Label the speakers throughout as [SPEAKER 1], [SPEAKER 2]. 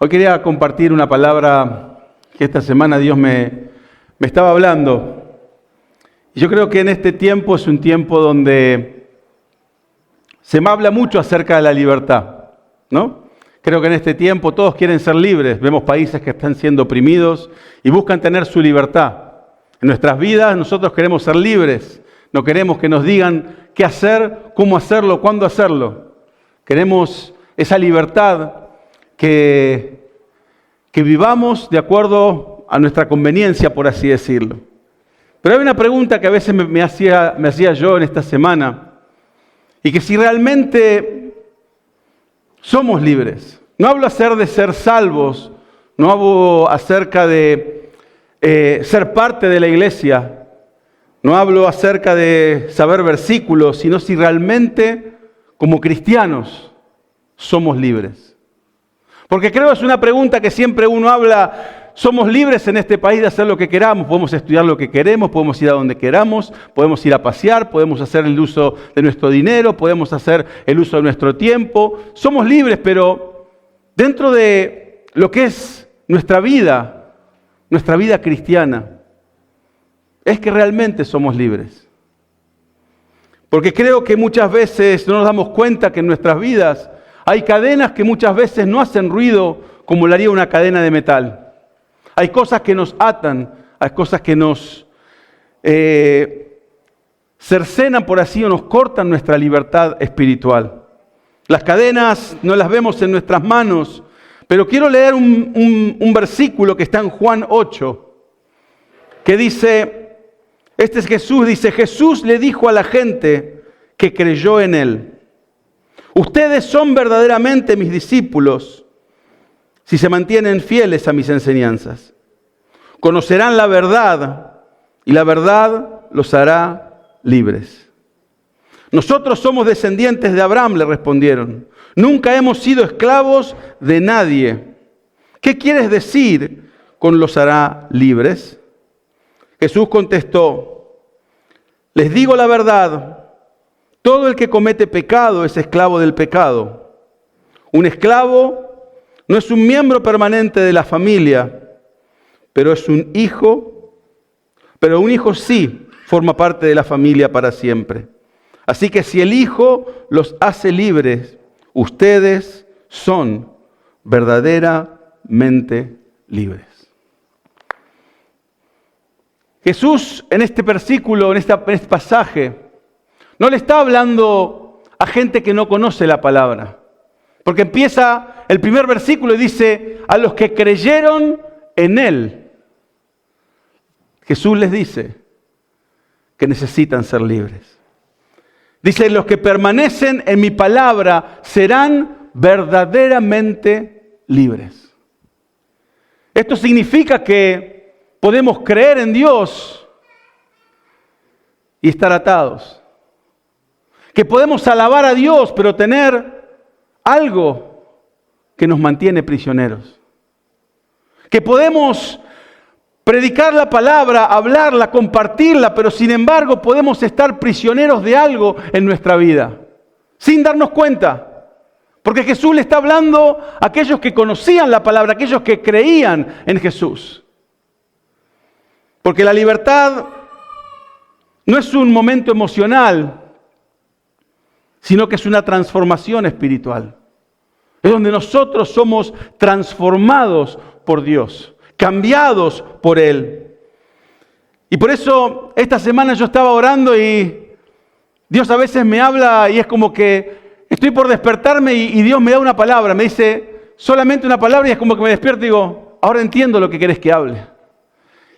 [SPEAKER 1] Hoy quería compartir una palabra que esta semana Dios me estaba hablando. Y yo creo que en este tiempo es un tiempo donde se me habla mucho acerca de la libertad, ¿no? Creo que en este tiempo todos quieren ser libres. Vemos países que están siendo oprimidos y buscan tener su libertad. En nuestras vidas nosotros queremos ser libres. No queremos que nos digan qué hacer, cómo hacerlo, cuándo hacerlo. Queremos esa libertad que vivamos de acuerdo a nuestra conveniencia, por así decirlo. Pero hay una pregunta que a veces me hacía yo en esta semana, y que si realmente somos libres. No hablo acerca de ser salvos, no hablo acerca de ser parte de la iglesia, no hablo acerca de saber versículos, sino si realmente como cristianos somos libres. Porque creo que es una pregunta que siempre uno habla. Somos libres en este país de hacer lo que queramos, podemos estudiar lo que queremos, podemos ir a donde queramos, podemos ir a pasear, podemos hacer el uso de nuestro dinero, podemos hacer el uso de nuestro tiempo. Somos libres, pero dentro de lo que es nuestra vida cristiana, es que realmente somos libres. Porque creo que muchas veces no nos damos cuenta que en nuestras vidas hay cadenas que muchas veces no hacen ruido como lo haría una cadena de metal. Hay cosas que nos atan, hay cosas que nos cercenan, por así, o nos cortan nuestra libertad espiritual. Las cadenas no las vemos en nuestras manos, pero quiero leer un versículo que está en Juan 8, que dice, este es Jesús, dice, Jesús le dijo a la gente que creyó en Él, ustedes son verdaderamente mis discípulos si se mantienen fieles a mis enseñanzas. Conocerán la verdad y la verdad los hará libres. Nosotros somos descendientes de Abraham, le respondieron. Nunca hemos sido esclavos de nadie. ¿Qué quieres decir con los hará libres? Jesús contestó, les digo la verdad. Todo el que comete pecado es esclavo del pecado. Un esclavo no es un miembro permanente de la familia, pero es un hijo. Pero un hijo sí forma parte de la familia para siempre. Así que si el Hijo los hace libres, ustedes son verdaderamente libres. Jesús en este versículo, en este pasaje, no le está hablando a gente que no conoce la palabra. Porque empieza el primer versículo y dice, a los que creyeron en Él. Jesús les dice que necesitan ser libres. Dice, los que permanecen en mi palabra serán verdaderamente libres. Esto significa que podemos creer en Dios y estar atados. Que podemos alabar a Dios, pero tener algo que nos mantiene prisioneros. Que podemos predicar la palabra, hablarla, compartirla, pero sin embargo podemos estar prisioneros de algo en nuestra vida, sin darnos cuenta. Porque Jesús le está hablando a aquellos que conocían la palabra, a aquellos que creían en Jesús. Porque la libertad no es un momento emocional, sino que es una transformación espiritual. Es donde nosotros somos transformados por Dios, cambiados por Él. Y por eso esta semana yo estaba orando y Dios a veces me habla y es como que estoy por despertarme y Dios me da una palabra, me dice solamente una palabra y es como que me despierto y digo, ahora entiendo lo que querés que hable.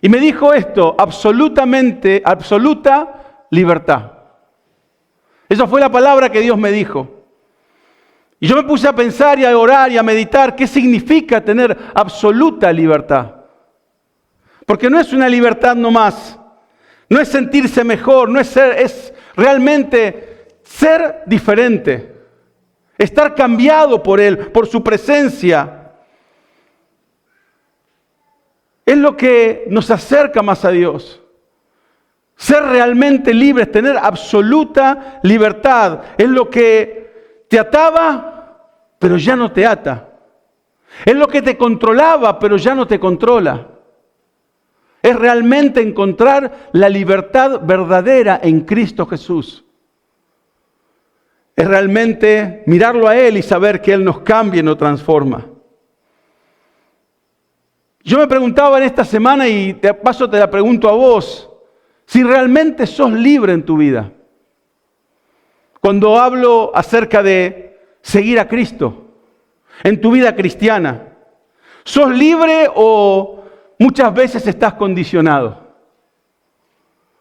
[SPEAKER 1] Y me dijo esto, absoluta libertad. Esa fue la palabra que Dios me dijo. Y yo me puse a pensar y a orar y a meditar qué significa tener absoluta libertad. Porque no es una libertad nomás, no es sentirse mejor, no es ser, es realmente ser diferente, estar cambiado por Él, por su presencia. Es lo que nos acerca más a Dios. Ser realmente libres, tener absoluta libertad, es lo que te ataba, pero ya no te ata. Es lo que te controlaba, pero ya no te controla. Es realmente encontrar la libertad verdadera en Cristo Jesús. Es realmente mirarlo a Él y saber que Él nos cambia y nos transforma. Yo me preguntaba en esta semana, y de paso te la pregunto a vos, si realmente sos libre en tu vida. Cuando hablo acerca de seguir a Cristo, en tu vida cristiana, ¿sos libre o muchas veces estás condicionado?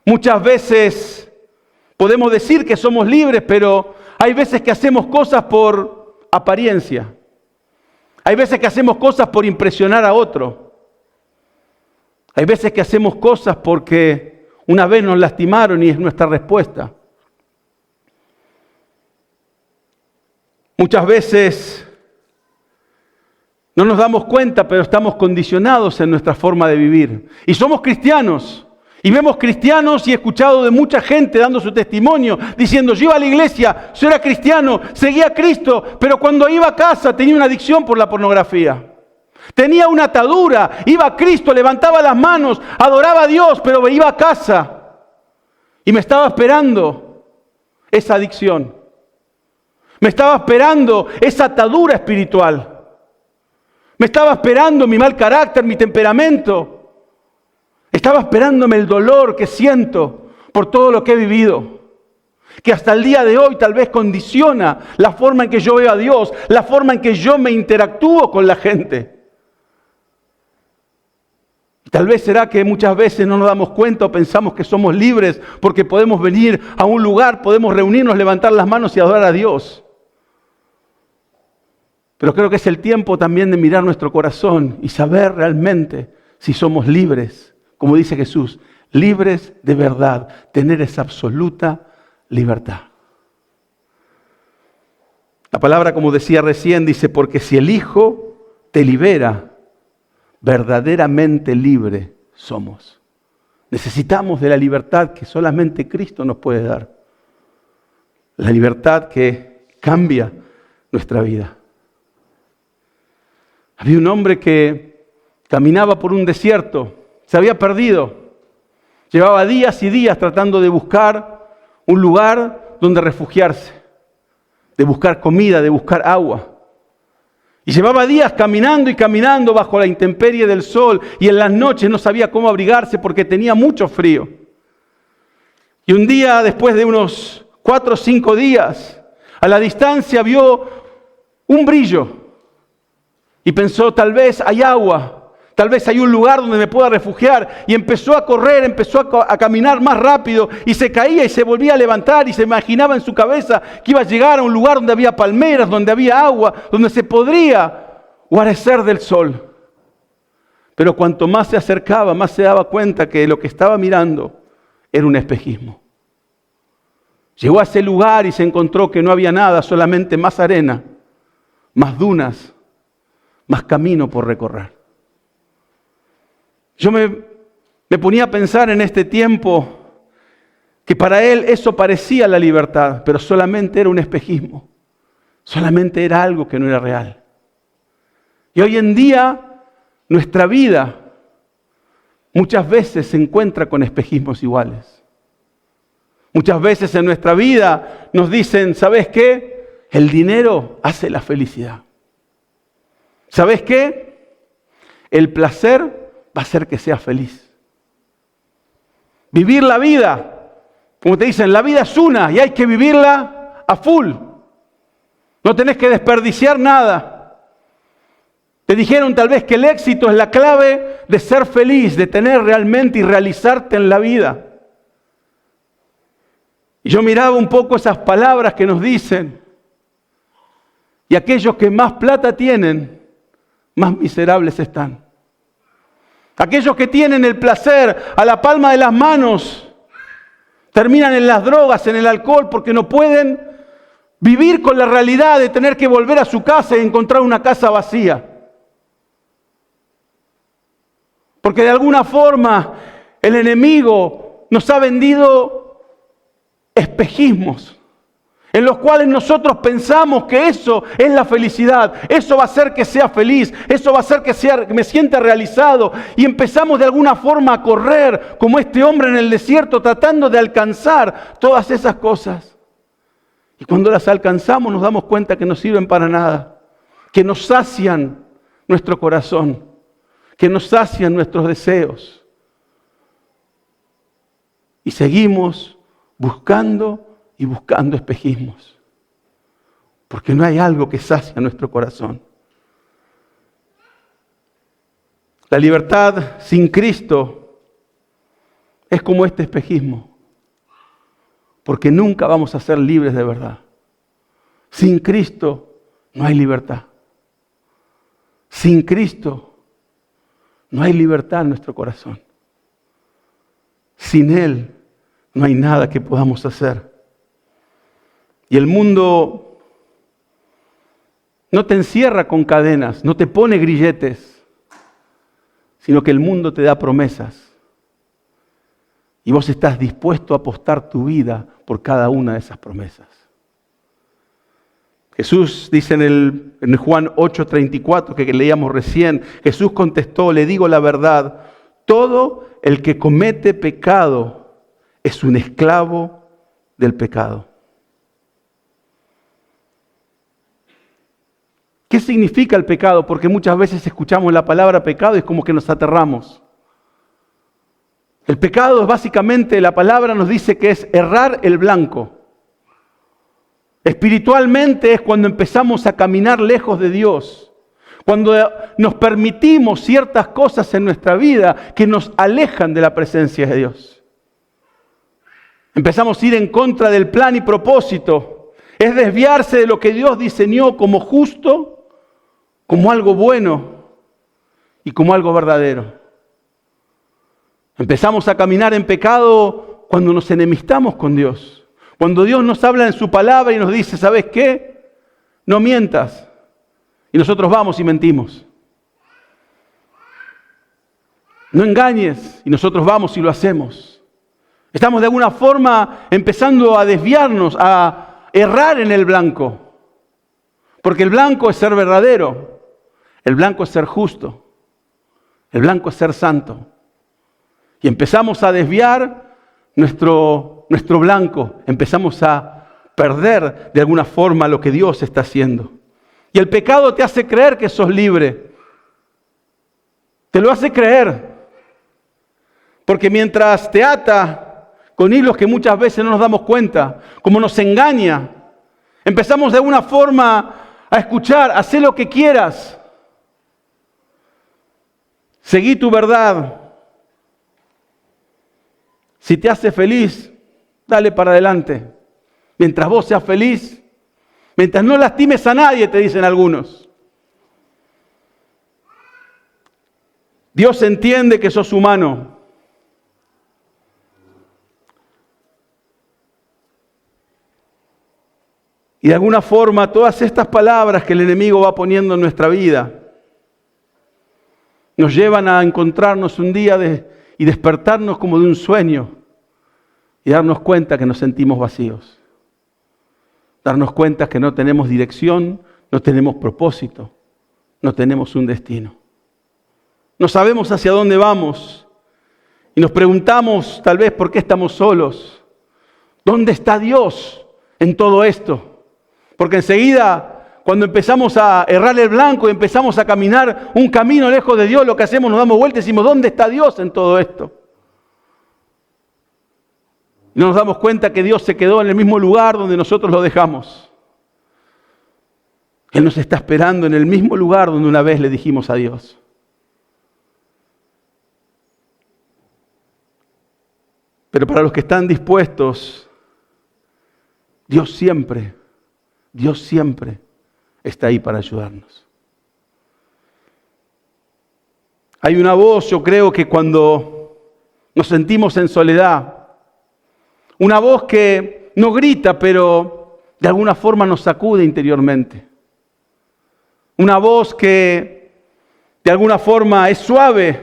[SPEAKER 1] Muchas veces podemos decir que somos libres, pero hay veces que hacemos cosas por apariencia. Hay veces que hacemos cosas por impresionar a otro. Hay veces que hacemos cosas porque una vez nos lastimaron y es nuestra respuesta. Muchas veces no nos damos cuenta, pero estamos condicionados en nuestra forma de vivir. Y somos cristianos. Y vemos cristianos y he escuchado de mucha gente dando su testimonio, diciendo, yo iba a la iglesia, yo era cristiano, seguía a Cristo, pero cuando iba a casa tenía una adicción por la pornografía. Tenía una atadura, iba a Cristo, levantaba las manos, adoraba a Dios, pero iba a casa. Y me estaba esperando esa adicción. Me estaba esperando esa atadura espiritual. Me estaba esperando mi mal carácter, mi temperamento. Estaba esperándome el dolor que siento por todo lo que he vivido. Que hasta el día de hoy tal vez condiciona la forma en que yo veo a Dios, la forma en que yo me interactúo con la gente. Tal vez será que muchas veces no nos damos cuenta o pensamos que somos libres porque podemos venir a un lugar, podemos reunirnos, levantar las manos y adorar a Dios. Pero creo que es el tiempo también de mirar nuestro corazón y saber realmente si somos libres, como dice Jesús, libres de verdad, tener esa absoluta libertad. La palabra, como decía recién, dice, porque si el Hijo te libera, verdaderamente libre somos. Necesitamos de la libertad que solamente Cristo nos puede dar. La libertad que cambia nuestra vida. Había un hombre que caminaba por un desierto, se había perdido. Llevaba días y días tratando de buscar un lugar donde refugiarse, de buscar comida, de buscar agua. Y llevaba días caminando y caminando bajo la intemperie del sol y en las noches no sabía cómo abrigarse porque tenía mucho frío. Y un día, después de unos 4 o 5 días, a la distancia vio un brillo y pensó, tal vez hay agua, tal vez hay un lugar donde me pueda refugiar. Y empezó a correr, empezó a caminar más rápido y se caía y se volvía a levantar y se imaginaba en su cabeza que iba a llegar a un lugar donde había palmeras, donde había agua, donde se podría guarecer del sol. Pero cuanto más se acercaba, más se daba cuenta que lo que estaba mirando era un espejismo. Llegó a ese lugar y se encontró que no había nada, solamente más arena, más dunas, más camino por recorrer. Yo me ponía a pensar en este tiempo que para él eso parecía la libertad, pero solamente era un espejismo. Solamente era algo que no era real. Y hoy en día nuestra vida muchas veces se encuentra con espejismos iguales. Muchas veces en nuestra vida nos dicen, ¿sabes qué? El dinero hace la felicidad. ¿Sabes qué? El placer va a hacer que seas feliz. Vivir la vida, como te dicen, la vida es una y hay que vivirla a full. No tenés que desperdiciar nada. Te dijeron tal vez que el éxito es la clave de ser feliz, de tener realmente y realizarte en la vida. Y yo miraba un poco esas palabras que nos dicen, y aquellos que más plata tienen, más miserables están. Aquellos que tienen el placer a la palma de las manos, terminan en las drogas, en el alcohol, porque no pueden vivir con la realidad de tener que volver a su casa y encontrar una casa vacía. Porque de alguna forma el enemigo nos ha vendido espejismos. en los cuales nosotros pensamos que eso es la felicidad, eso va a hacer que sea feliz, eso va a hacer que me sienta realizado, y empezamos de alguna forma a correr como este hombre en el desierto tratando de alcanzar todas esas cosas. Y cuando las alcanzamos nos damos cuenta que no sirven para nada, que nos sacian nuestro corazón, que nos sacian nuestros deseos. Y seguimos buscando y buscando espejismos, porque no hay algo que sacia nuestro corazón. La libertad sin Cristo es como este espejismo, porque nunca vamos a ser libres de verdad. Sin Cristo no hay libertad. Sin Cristo no hay libertad en nuestro corazón. Sin Él no hay nada que podamos hacer. Y el mundo no te encierra con cadenas, no te pone grilletes, sino que el mundo te da promesas. Y vos estás dispuesto a apostar tu vida por cada una de esas promesas. Jesús dice en Juan 8:34, que leíamos recién, Jesús contestó, le digo la verdad, todo el que comete pecado es un esclavo del pecado. ¿Qué significa el pecado? Porque muchas veces escuchamos la palabra pecado y es como que nos aterramos. El pecado es básicamente, la palabra nos dice que es errar el blanco. Espiritualmente es cuando empezamos a caminar lejos de Dios. Cuando nos permitimos ciertas cosas en nuestra vida que nos alejan de la presencia de Dios. Empezamos a ir en contra del plan y propósito. Es desviarse de lo que Dios diseñó como justo, como algo bueno y como algo verdadero. Empezamos a caminar en pecado cuando nos enemistamos con Dios. Cuando Dios nos habla en su palabra y nos dice, ¿sabes qué? No mientas. Y nosotros vamos y mentimos. No engañes. Y nosotros vamos y lo hacemos. Estamos de alguna forma empezando a desviarnos, a errar en el blanco. Porque el blanco es ser verdadero. El blanco es ser justo. El blanco es ser santo. Y empezamos a desviar nuestro blanco. Empezamos a perder de alguna forma lo que Dios está haciendo. Y el pecado te hace creer que sos libre. Te lo hace creer. Porque mientras te ata con hilos que muchas veces no nos damos cuenta, como nos engaña, empezamos de alguna forma a escuchar, haz lo que quieras. Seguí tu verdad. Si te hace feliz, dale para adelante. Mientras vos seas feliz, mientras no lastimes a nadie, te dicen algunos. Dios entiende que sos humano. Y de alguna forma, todas estas palabras que el enemigo va poniendo en nuestra vida, nos llevan a encontrarnos un día y despertarnos como de un sueño y darnos cuenta que nos sentimos vacíos. Darnos cuenta que no tenemos dirección, no tenemos propósito, no tenemos un destino. No sabemos hacia dónde vamos y nos preguntamos tal vez por qué estamos solos. ¿Dónde está Dios en todo esto? Porque enseguida, cuando empezamos a errar el blanco y empezamos a caminar un camino lejos de Dios, lo que hacemos, nos damos vueltas y decimos, ¿dónde está Dios en todo esto? Y nos damos cuenta que Dios se quedó en el mismo lugar donde nosotros lo dejamos. Él nos está esperando en el mismo lugar donde una vez le dijimos adiós. Pero para los que están dispuestos, Dios siempre está ahí para ayudarnos. Hay una voz, yo creo que cuando nos sentimos en soledad, una voz que no grita, pero de alguna forma nos sacude interiormente. Una voz que de alguna forma es suave,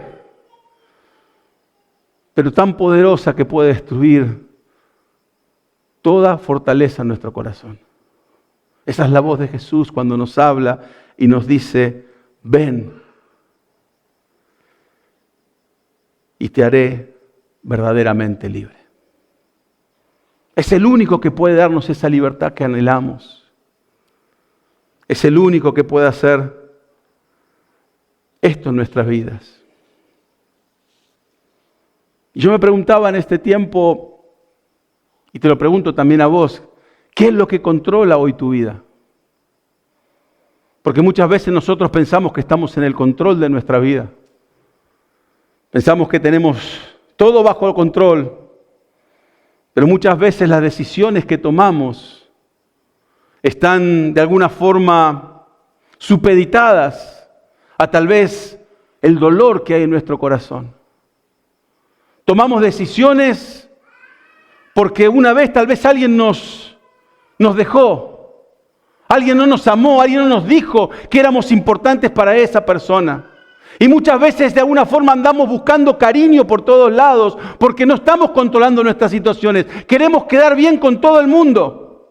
[SPEAKER 1] pero tan poderosa que puede destruir toda fortaleza en nuestro corazón. Esa es la voz de Jesús cuando nos habla y nos dice, ven y te haré verdaderamente libre. Es el único que puede darnos esa libertad que anhelamos. Es el único que puede hacer esto en nuestras vidas. Y yo me preguntaba en este tiempo, y te lo pregunto también a vos, ¿qué es lo que controla hoy tu vida? Porque muchas veces nosotros pensamos que estamos en el control de nuestra vida. Pensamos que tenemos todo bajo control, pero muchas veces las decisiones que tomamos están de alguna forma supeditadas a tal vez el dolor que hay en nuestro corazón. Tomamos decisiones porque una vez tal vez alguien nos dejó, alguien no nos amó, alguien no nos dijo que éramos importantes para esa persona. Y muchas veces de alguna forma andamos buscando cariño por todos lados porque no estamos controlando nuestras situaciones. Queremos quedar bien con todo el mundo.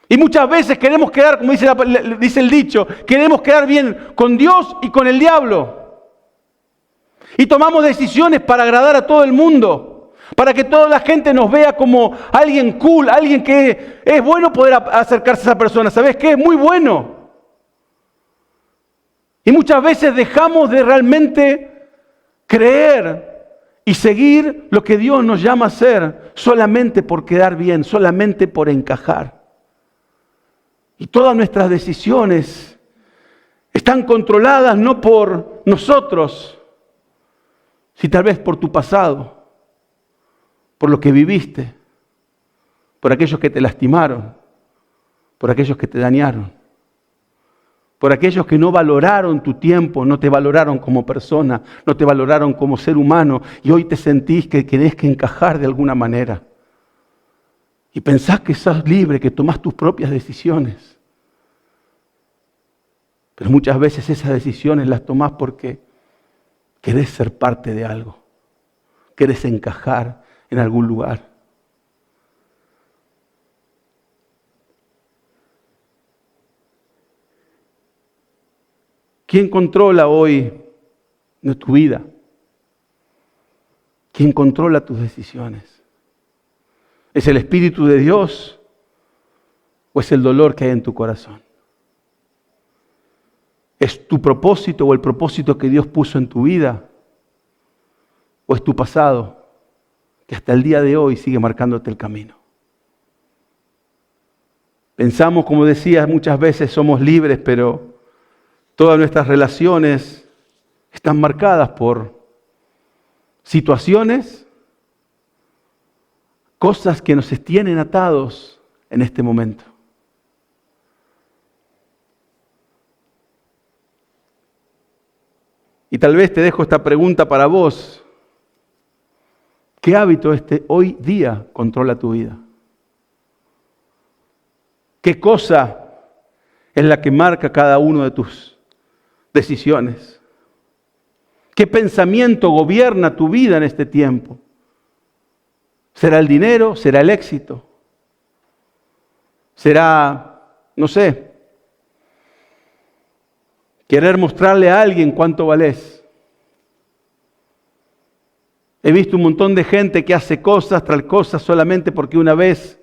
[SPEAKER 1] Y muchas veces queremos quedar, como dice el dicho, queremos quedar bien con Dios y con el diablo. Y tomamos decisiones para agradar a todo el mundo, para que toda la gente nos vea como alguien cool, alguien que es bueno poder acercarse a esa persona. ¿Sabes qué? Es muy bueno. Y muchas veces dejamos de realmente creer y seguir lo que Dios nos llama a hacer solamente por quedar bien, solamente por encajar. Y todas nuestras decisiones están controladas no por nosotros, sino tal vez por tu pasado, por lo que viviste, por aquellos que te lastimaron, por aquellos que te dañaron. Por aquellos que no valoraron tu tiempo, no te valoraron como persona, no te valoraron como ser humano y hoy te sentís que tenés que encajar de alguna manera. Y pensás que sos libre, que tomás tus propias decisiones. Pero muchas veces esas decisiones las tomás porque querés ser parte de algo, querés encajar en algún lugar. ¿Quién controla hoy tu vida? ¿Quién controla tus decisiones? ¿Es el Espíritu de Dios o es el dolor que hay en tu corazón? ¿Es tu propósito o el propósito que Dios puso en tu vida? ¿O es tu pasado que hasta el día de hoy sigue marcándote el camino? Pensamos, como decías, muchas veces somos libres, pero todas nuestras relaciones están marcadas por situaciones, cosas que nos tienen atados en este momento. Y tal vez te dejo esta pregunta para vos. ¿Qué hábito hoy día controla tu vida? ¿Qué cosa es la que marca cada uno de tus decisiones? ¿Qué pensamiento gobierna tu vida en este tiempo? ¿Será el dinero? ¿Será el éxito? ¿Será, no sé, querer mostrarle a alguien cuánto valés? He visto un montón de gente que hace cosas tras cosas solamente porque una vez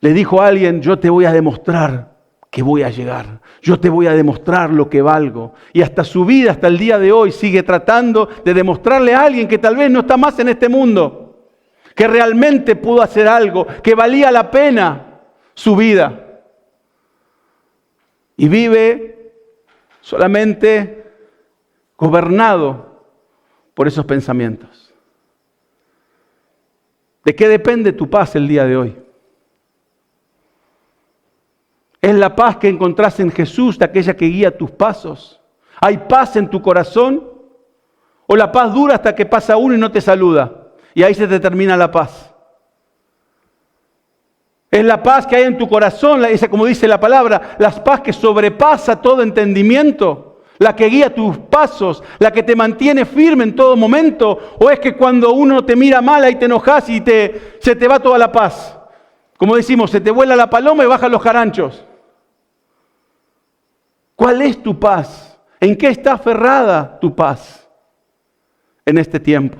[SPEAKER 1] le dijo a alguien, yo te voy a demostrar que voy a llegar. Yo te voy a demostrar lo que valgo. Y hasta su vida, hasta el día de hoy, sigue tratando de demostrarle a alguien que tal vez no está más en este mundo, que realmente pudo hacer algo, que valía la pena su vida. Y vive solamente gobernado por esos pensamientos. ¿De qué depende tu paz el día de hoy? ¿Es la paz que encontrás en Jesús, de aquella que guía tus pasos? ¿Hay paz en tu corazón? ¿O la paz dura hasta que pasa uno y no te saluda? Y ahí se te termina la paz. Es la paz que hay en tu corazón, esa, como dice la palabra, la paz que sobrepasa todo entendimiento. la que guía tus pasos, la que te mantiene firme en todo momento? ¿O es que cuando uno te mira mal ahí te enojas y se te va toda la paz? Como decimos, se te vuela la paloma y bajan los jaranchos. ¿Cuál es tu paz? ¿En qué está aferrada tu paz en este tiempo?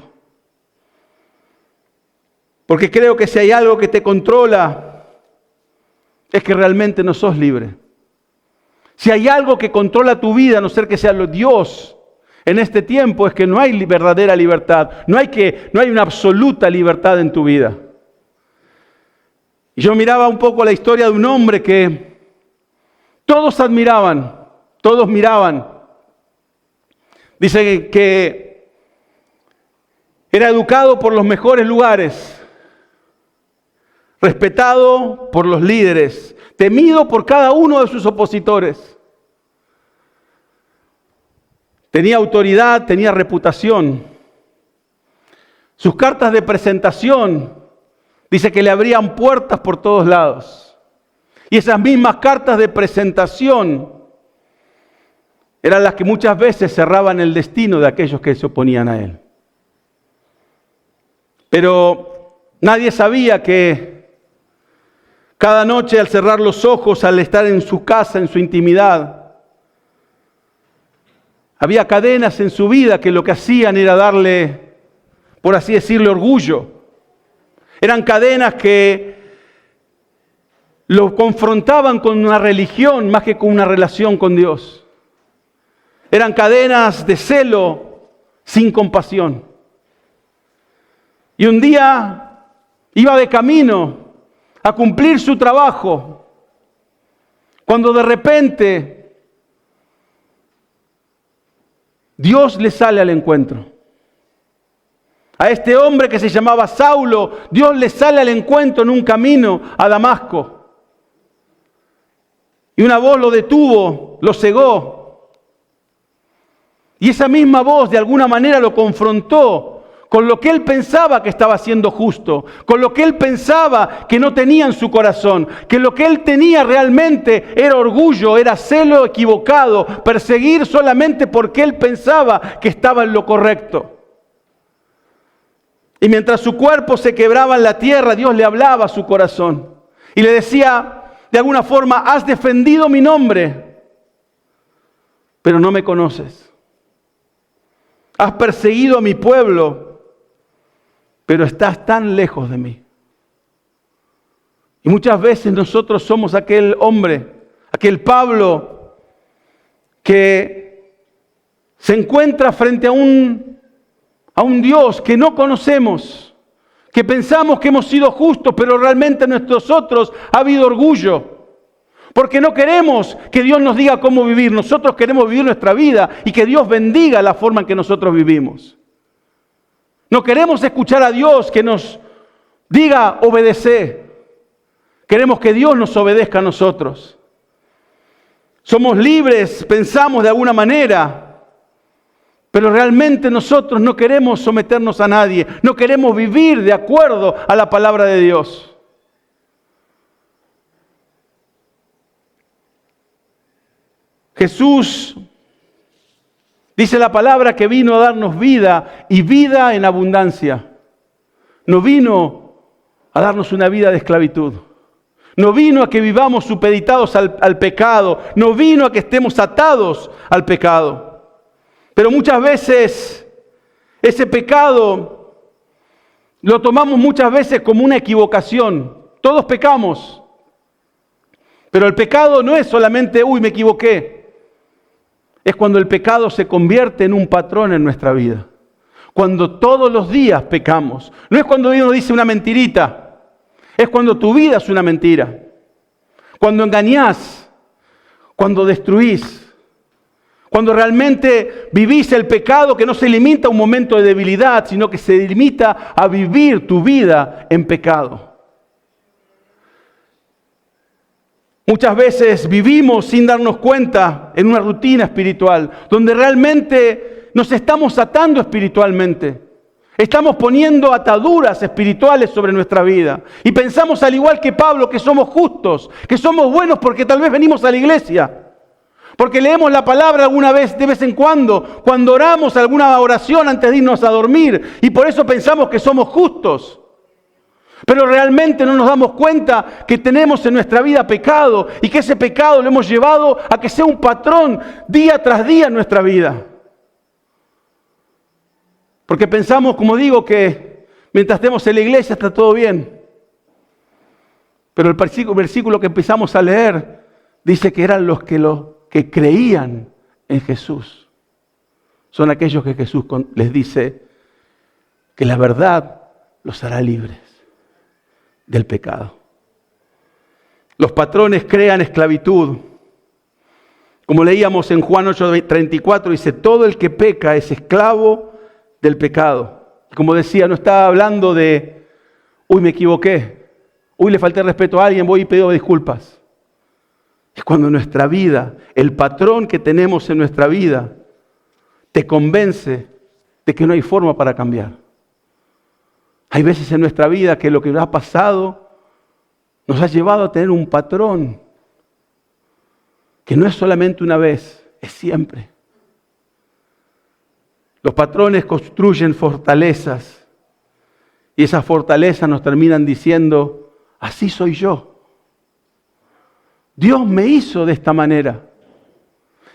[SPEAKER 1] Porque creo que si hay algo que te controla, es que realmente no sos libre. Si hay algo que controla tu vida, a no ser que sea Dios en este tiempo, es que no hay verdadera libertad. No hay una absoluta libertad en tu vida. Y yo miraba un poco la historia de un hombre que todos admiraban, todos miraban. Dice que era educado por los mejores lugares, respetado por los líderes, temido por cada uno de sus opositores. Tenía autoridad, tenía reputación. Sus cartas de presentación, dice que le abrían puertas por todos lados. Y esas mismas cartas de presentación eran las que muchas veces cerraban el destino de aquellos que se oponían a él. Pero nadie sabía que cada noche al cerrar los ojos, al estar en su casa, en su intimidad, había cadenas en su vida que lo que hacían era darle, por así decirlo, orgullo. Eran cadenas que lo confrontaban con una religión más que con una relación con Dios. Eran cadenas de celo sin compasión. Y un día iba de camino a cumplir su trabajo, cuando de repente Dios le sale al encuentro. A este hombre que se llamaba Saulo, Dios le sale al encuentro en un camino a Damasco. Y una voz lo detuvo, lo cegó. Y esa misma voz de alguna manera lo confrontó con lo que él pensaba que estaba haciendo justo, con lo que él pensaba que no tenía en su corazón, que lo que él tenía realmente era orgullo, era celo equivocado, perseguir solamente porque él pensaba que estaba en lo correcto. Y mientras su cuerpo se quebraba en la tierra, Dios le hablaba a su corazón y le decía, de alguna forma, has defendido mi nombre, pero no me conoces. Has perseguido a mi pueblo, pero estás tan lejos de mí. Y muchas veces nosotros somos aquel hombre, aquel Pablo, que se encuentra frente a un Dios que no conocemos, que pensamos que hemos sido justos, pero realmente en nosotros ha habido orgullo. Porque no queremos que Dios nos diga cómo vivir, nosotros queremos vivir nuestra vida y que Dios bendiga la forma en que nosotros vivimos. No queremos escuchar a Dios que nos diga obedece. Queremos que Dios nos obedezca a nosotros. Somos libres, pensamos de alguna manera, pero realmente nosotros no queremos someternos a nadie. No queremos vivir de acuerdo a la palabra de Dios. Jesús, dice la palabra, que vino a darnos vida y vida en abundancia. No vino a darnos una vida de esclavitud. No vino a que vivamos supeditados al pecado. No vino a que estemos atados al pecado. Pero muchas veces ese pecado lo tomamos muchas veces como una equivocación. Todos pecamos. Pero el pecado no es solamente, me equivoqué. Es cuando el pecado se convierte en un patrón en nuestra vida. Cuando todos los días pecamos. No es cuando Dios nos dice una mentirita. Es cuando tu vida es una mentira. Cuando engañás. Cuando destruís. Cuando realmente vivís el pecado que no se limita a un momento de debilidad, sino que se limita a vivir tu vida en pecado. Muchas veces vivimos sin darnos cuenta en una rutina espiritual, donde realmente nos estamos atando espiritualmente. Estamos poniendo ataduras espirituales sobre nuestra vida. Y pensamos al igual que Pablo que somos justos, que somos buenos porque tal vez venimos a la iglesia. Porque leemos la palabra alguna vez, de vez en cuando oramos alguna oración antes de irnos a dormir, y por eso pensamos que somos justos. Pero realmente no nos damos cuenta que tenemos en nuestra vida pecado, y que ese pecado lo hemos llevado a que sea un patrón día tras día en nuestra vida. Porque pensamos, como digo, que mientras estemos en la iglesia está todo bien. Pero el versículo que empezamos a leer dice que eran los que creían en Jesús. Son aquellos que Jesús les dice que la verdad los hará libres del pecado. Los patrones crean esclavitud. Como leíamos en Juan 8:34, dice, todo el que peca es esclavo del pecado. Como decía, no estaba hablando de, me equivoqué, le falté respeto a alguien, voy y pido disculpas. Es cuando nuestra vida, el patrón que tenemos en nuestra vida, te convence de que no hay forma para cambiar. Hay veces en nuestra vida que lo que nos ha pasado nos ha llevado a tener un patrón que no es solamente una vez, es siempre. Los patrones construyen fortalezas y esas fortalezas nos terminan diciendo, así soy yo. Dios me hizo de esta manera.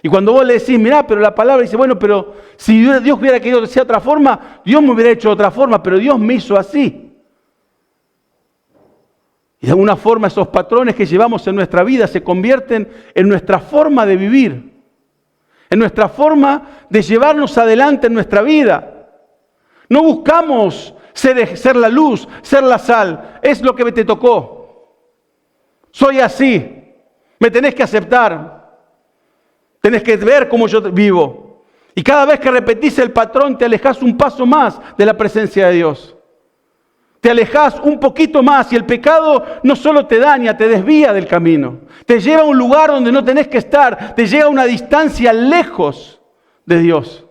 [SPEAKER 1] Y cuando vos le decís, mirá, pero la palabra dice, bueno, pero si Dios hubiera querido que sea de otra forma, Dios me hubiera hecho de otra forma, pero Dios me hizo así. Y de alguna forma esos patrones que llevamos en nuestra vida se convierten en nuestra forma de vivir, en nuestra forma de llevarnos adelante en nuestra vida. No buscamos ser la luz, ser la sal, es lo que te tocó. Soy así. Me tenés que aceptar. Tenés que ver cómo yo vivo. Y cada vez que repetís el patrón, te alejás un paso más de la presencia de Dios. Te alejás un poquito más y el pecado no solo te daña, te desvía del camino. Te lleva a un lugar donde no tenés que estar. Te lleva a una distancia lejos de Dios.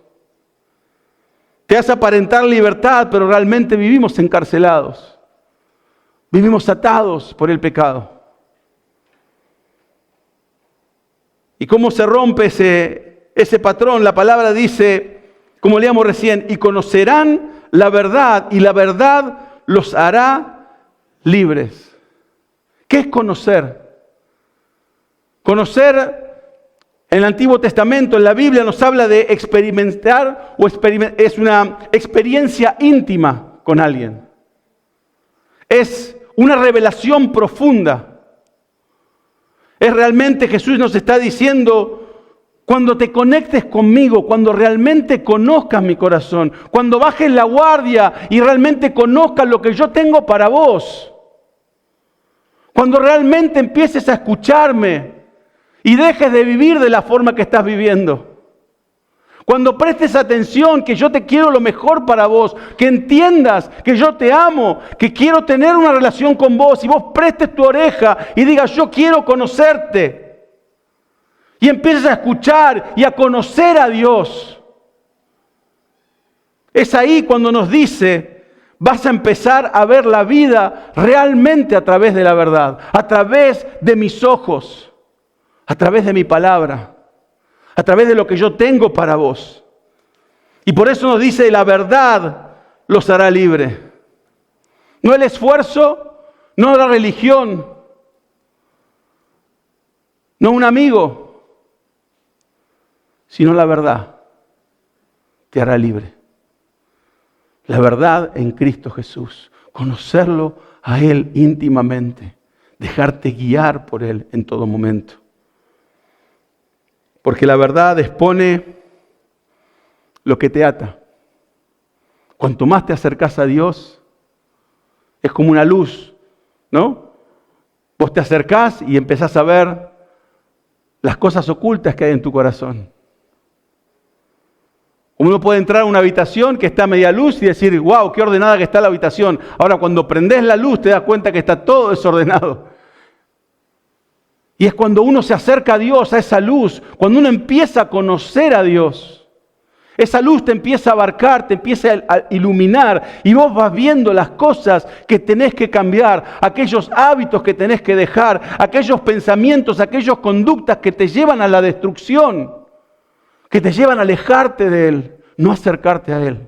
[SPEAKER 1] Te hace aparentar libertad, pero realmente vivimos encarcelados. Vivimos atados por el pecado. ¿Y cómo se rompe ese patrón? La palabra dice, como leíamos recién, y conocerán la verdad, y la verdad los hará libres. ¿Qué es conocer? Conocer, en el Antiguo Testamento, en la Biblia, nos habla de experimentar, es una experiencia íntima con alguien. Es una revelación profunda. Es realmente, Jesús nos está diciendo, cuando te conectes conmigo, cuando realmente conozcas mi corazón, cuando bajes la guardia y realmente conozcas lo que yo tengo para vos, cuando realmente empieces a escucharme y dejes de vivir de la forma que estás viviendo. Cuando prestes atención que yo te quiero lo mejor para vos, que entiendas que yo te amo, que quiero tener una relación con vos y vos prestes tu oreja y digas yo quiero conocerte. Y empieces a escuchar y a conocer a Dios. Es ahí cuando nos dice, vas a empezar a ver la vida realmente a través de la verdad, a través de mis ojos, a través de mi palabra. A través de lo que yo tengo para vos. Y por eso nos dice, la verdad los hará libre. No el esfuerzo, no la religión, no un amigo, sino la verdad te hará libre. La verdad en Cristo Jesús. Conocerlo a Él íntimamente. Dejarte guiar por Él en todo momento. Porque la verdad expone lo que te ata. Cuanto más te acercas a Dios, es como una luz, ¿no? Vos te acercás y empezás a ver las cosas ocultas que hay en tu corazón. Uno puede entrar a una habitación que está a media luz y decir, wow, qué ordenada que está la habitación. Ahora, cuando prendés la luz, te das cuenta que está todo desordenado. Y es cuando uno se acerca a Dios, a esa luz, cuando uno empieza a conocer a Dios, Esa luz te empieza a abarcar, te empieza a iluminar y vos vas viendo las cosas que tenés que cambiar, aquellos hábitos que tenés que dejar, aquellos pensamientos, aquellas conductas que te llevan a la destrucción, que te llevan a alejarte de Él, no acercarte a Él.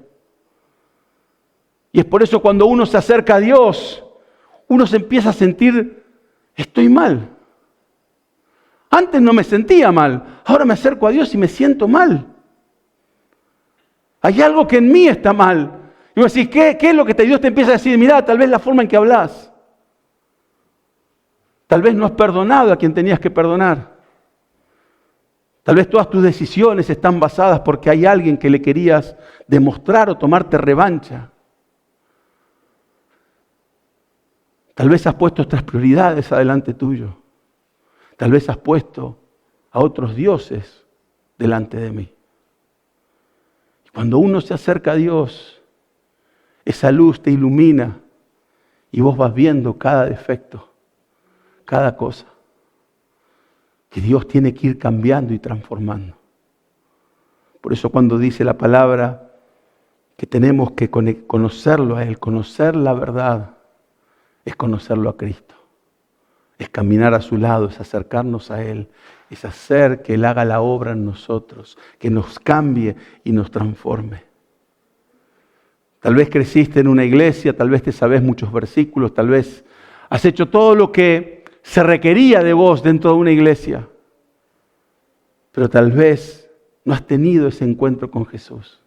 [SPEAKER 1] Y es por eso cuando uno se acerca a Dios, uno se empieza a sentir, estoy mal. Antes no me sentía mal, ahora me acerco a Dios y me siento mal. Hay algo que en mí está mal. Y vos decís, ¿qué es lo que Dios te empieza a decir? Mirá, tal vez la forma en que hablas. Tal vez no has perdonado a quien tenías que perdonar. Tal vez todas tus decisiones están basadas porque hay alguien que le querías demostrar o tomarte revancha. Tal vez has puesto otras prioridades adelante tuyo. Tal vez has puesto a otros dioses delante de mí. Y cuando uno se acerca a Dios, esa luz te ilumina y vos vas viendo cada defecto, cada cosa que Dios tiene que ir cambiando y transformando. Por eso cuando dice la palabra que tenemos que conocerlo a Él, conocer la verdad, es conocerlo a Cristo. Es caminar a su lado, es acercarnos a Él, es hacer que Él haga la obra en nosotros, que nos cambie y nos transforme. Tal vez creciste en una iglesia, tal vez te sabes muchos versículos, tal vez has hecho todo lo que se requería de vos dentro de una iglesia, pero tal vez no has tenido ese encuentro con Jesús.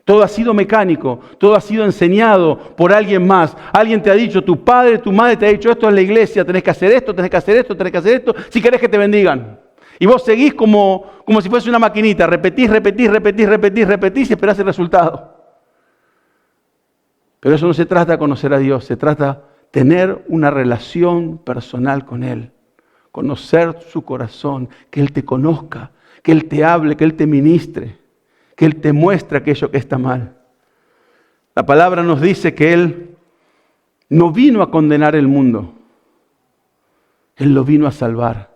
[SPEAKER 1] Todo ha sido mecánico, todo ha sido enseñado por alguien más. Alguien te ha dicho, tu padre, tu madre te ha dicho, esto es la iglesia, tenés que hacer esto, tenés que hacer esto, tenés que hacer esto, si querés que te bendigan. Y vos seguís como si fuese una maquinita, repetís y esperás el resultado. Pero eso no se trata de conocer a Dios, se trata de tener una relación personal con Él. Conocer su corazón, que Él te conozca, que Él te hable, que Él te ministre, que Él te muestre aquello que está mal. La palabra nos dice que Él no vino a condenar el mundo, Él lo vino a salvar.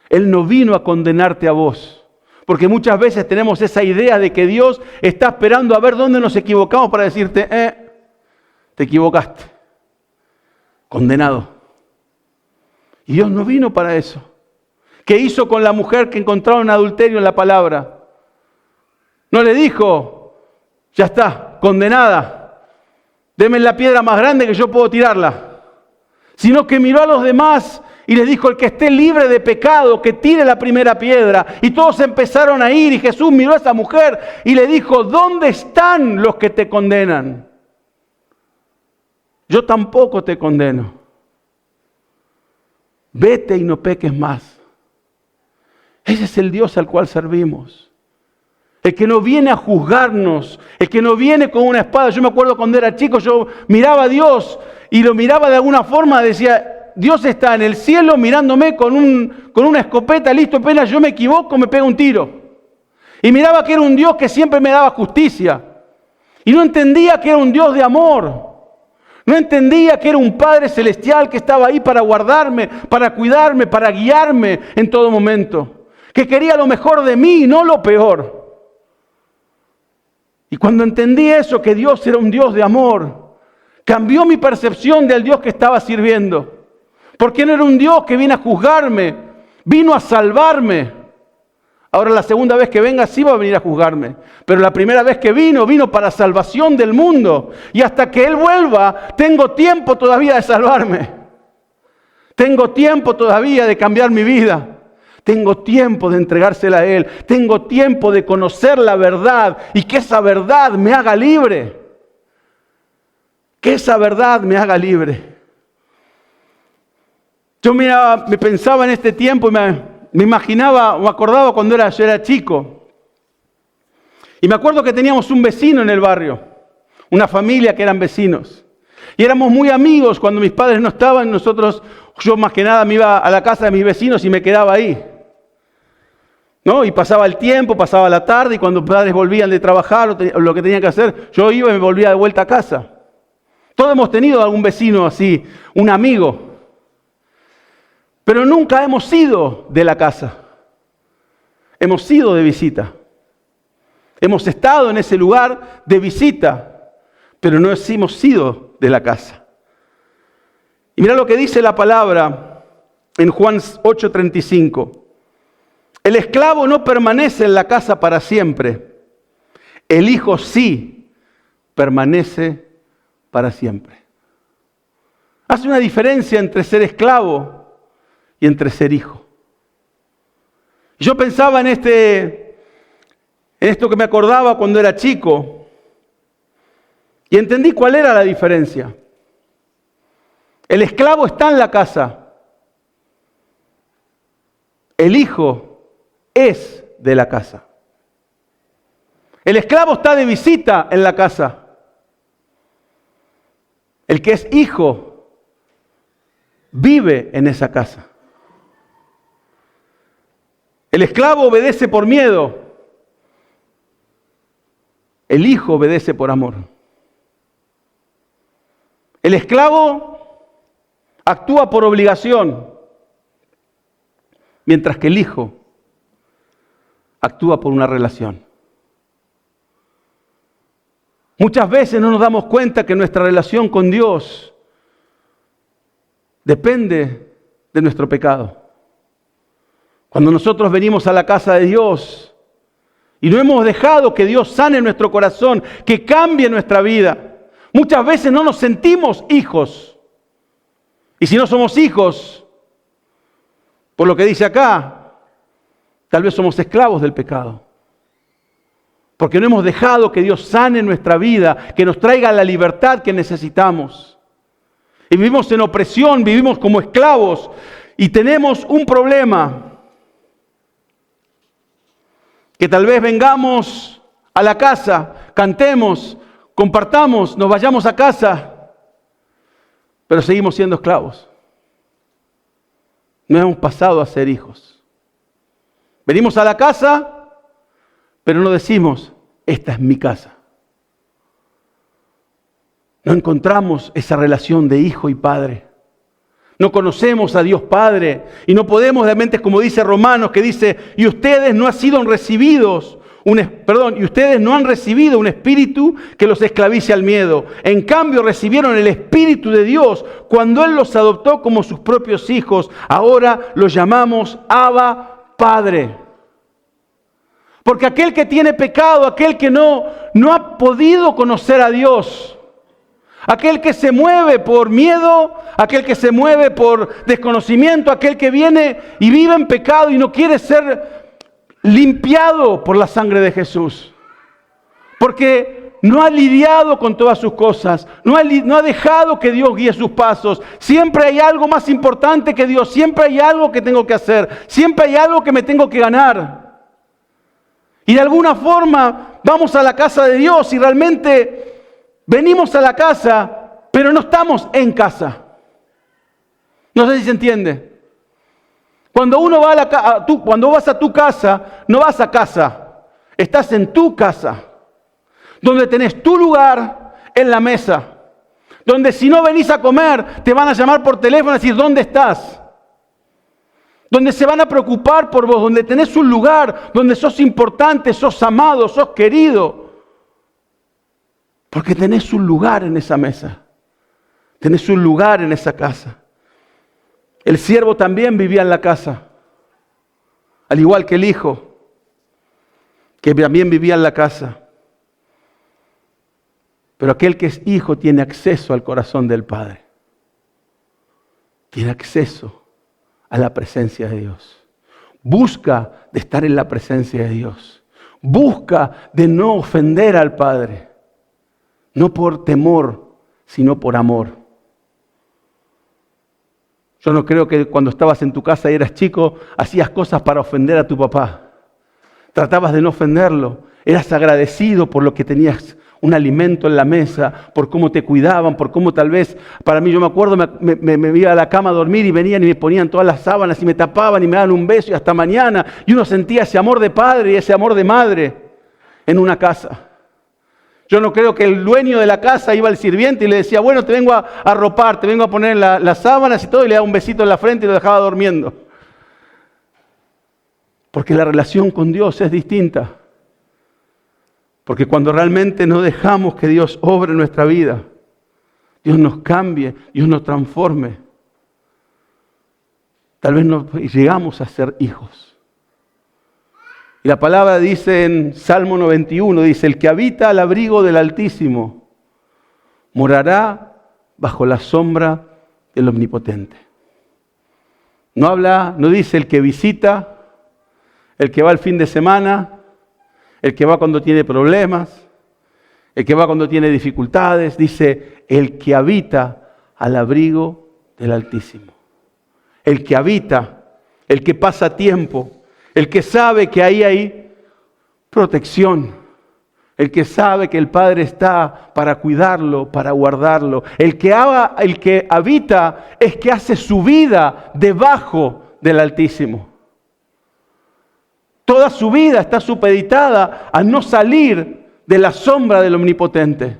[SPEAKER 1] Él no vino a condenarte a vos, porque muchas veces tenemos esa idea de que Dios está esperando a ver dónde nos equivocamos para decirte, te equivocaste, condenado. Y Dios no vino para eso. ¿Qué hizo con la mujer que encontraron adulterio en la palabra? No le dijo, ya está, condenada, deme la piedra más grande que yo puedo tirarla. Sino que miró a los demás y les dijo, el que esté libre de pecado, que tire la primera piedra. Y todos empezaron a ir y Jesús miró a esa mujer y le dijo, ¿dónde están los que te condenan? Yo tampoco te condeno. Vete y no peques más. Ese es el Dios al cual servimos. El que no viene a juzgarnos, el que no viene con una espada. Yo me acuerdo cuando era chico, yo miraba a Dios y lo miraba de alguna forma, decía, Dios está en el cielo mirándome con una escopeta, listo, apenas yo me equivoco, me pega un tiro. Y miraba que era un Dios que siempre me daba justicia. Y no entendía que era un Dios de amor. No entendía que era un Padre celestial que estaba ahí para guardarme, para cuidarme, para guiarme en todo momento. Que quería lo mejor de mí y no lo peor. Y cuando entendí eso, que Dios era un Dios de amor, cambió mi percepción del Dios que estaba sirviendo. Porque no era un Dios que vino a juzgarme, vino a salvarme. Ahora la segunda vez que venga sí va a venir a juzgarme. Pero la primera vez que vino para salvación del mundo. Y hasta que Él vuelva, tengo tiempo todavía de salvarme. Tengo tiempo todavía de cambiar mi vida. Tengo tiempo de entregársela a Él. Tengo tiempo de conocer la verdad y que esa verdad me haga libre. Que esa verdad me haga libre. Yo me pensaba en este tiempo y me imaginaba o acordaba cuando yo era chico. Y me acuerdo que teníamos un vecino en el barrio, una familia que eran vecinos. Y éramos muy amigos cuando mis padres no estaban, yo más que nada me iba a la casa de mis vecinos y me quedaba ahí. ¿No? Y pasaba el tiempo, pasaba la tarde y cuando mis padres volvían de trabajar o lo que tenían que hacer, yo iba y me volvía de vuelta a casa. Todos hemos tenido algún vecino así, un amigo. Pero nunca hemos ido de la casa. Hemos ido de visita. Hemos estado en ese lugar de visita, pero no hemos sido de la casa. Y mira lo que dice la palabra en Juan 8:35. El esclavo no permanece en la casa para siempre. El hijo sí permanece para siempre. Hace una diferencia entre ser esclavo y entre ser hijo. Yo pensaba en esto que me acordaba cuando era chico y entendí cuál era la diferencia. El esclavo está en la casa. El hijo es de la casa. El esclavo está de visita en la casa. El que es hijo vive en esa casa. El esclavo obedece por miedo. El hijo obedece por amor. El esclavo actúa por obligación, mientras que el hijo actúa por una relación. Muchas veces no nos damos cuenta que nuestra relación con Dios depende de nuestro pecado. Cuando nosotros venimos a la casa de Dios y no hemos dejado que Dios sane nuestro corazón, que cambie nuestra vida, muchas veces no nos sentimos hijos. Y si no somos hijos, por lo que dice acá, tal vez somos esclavos del pecado. Porque no hemos dejado que Dios sane nuestra vida, que nos traiga la libertad que necesitamos. Y vivimos en opresión, vivimos como esclavos y tenemos un problema. Que tal vez vengamos a la casa, cantemos, compartamos, nos vayamos a casa, pero seguimos siendo esclavos. No hemos pasado a ser hijos. Venimos a la casa, pero no decimos, esta es mi casa. No encontramos esa relación de hijo y padre. No conocemos a Dios Padre y no podemos realmente, como dice Romanos, que dice, y ustedes no han recibido un espíritu que los esclavice al miedo. En cambio recibieron el Espíritu de Dios cuando Él los adoptó como sus propios hijos. Ahora los llamamos Abba, Padre. Porque aquel que tiene pecado, aquel que no ha podido conocer a Dios, aquel que se mueve por miedo, aquel que se mueve por desconocimiento, aquel que viene y vive en pecado y no quiere ser limpiado por la sangre de Jesús. Porque no ha lidiado con todas sus cosas, no ha dejado que Dios guíe sus pasos. Siempre hay algo más importante que Dios, siempre hay algo que tengo que hacer, siempre hay algo que me tengo que ganar. Y de alguna forma vamos a la casa de Dios y realmente venimos a la casa, pero no estamos en casa. No sé si se entiende. Cuando uno va cuando vas a tu casa, no vas a casa, estás en tu casa, donde tenés tu lugar en la mesa, donde si no venís a comer, te van a llamar por teléfono y decir, ¿dónde estás? Donde se van a preocupar por vos, donde tenés un lugar, donde sos importante, sos amado, sos querido. Porque tenés un lugar en esa mesa, tenés un lugar en esa casa. El siervo también vivía en la casa, al igual que el hijo, que también vivía en la casa. Pero aquel que es hijo tiene acceso al corazón del Padre. Tiene acceso a la presencia de Dios. Busca de estar en la presencia de Dios. Busca de no ofender al Padre. No por temor, sino por amor. Yo no creo que cuando estabas en tu casa y eras chico, hacías cosas para ofender a tu papá. Tratabas de no ofenderlo. Eras agradecido por lo que tenías un alimento en la mesa, por cómo te cuidaban, por cómo tal vez, para mí, yo me acuerdo, me iba a la cama a dormir y venían y me ponían todas las sábanas y me tapaban y me daban un beso y hasta mañana. Y uno sentía ese amor de padre y ese amor de madre en una casa. Yo no creo que el dueño de la casa iba al sirviente y le decía, bueno, te vengo a arropar, te vengo a poner las sábanas y todo, y le daba un besito en la frente y lo dejaba durmiendo. Porque la relación con Dios es distinta. Porque cuando realmente no dejamos que Dios obre en nuestra vida, Dios nos cambie, Dios nos transforme, tal vez no llegamos a ser hijos. Y la palabra dice en Salmo 91, dice, el que habita al abrigo del Altísimo morará bajo la sombra del Omnipotente. No dice el que visita, el que va el fin de semana, el que va cuando tiene problemas, el que va cuando tiene dificultades. Dice, el que habita al abrigo del Altísimo. El que habita, el que pasa tiempo, el que sabe que ahí hay protección, el que sabe que el Padre está para cuidarlo, para guardarlo. El que habita es que hace su vida debajo del Altísimo. Toda su vida está supeditada a no salir de la sombra del Omnipotente,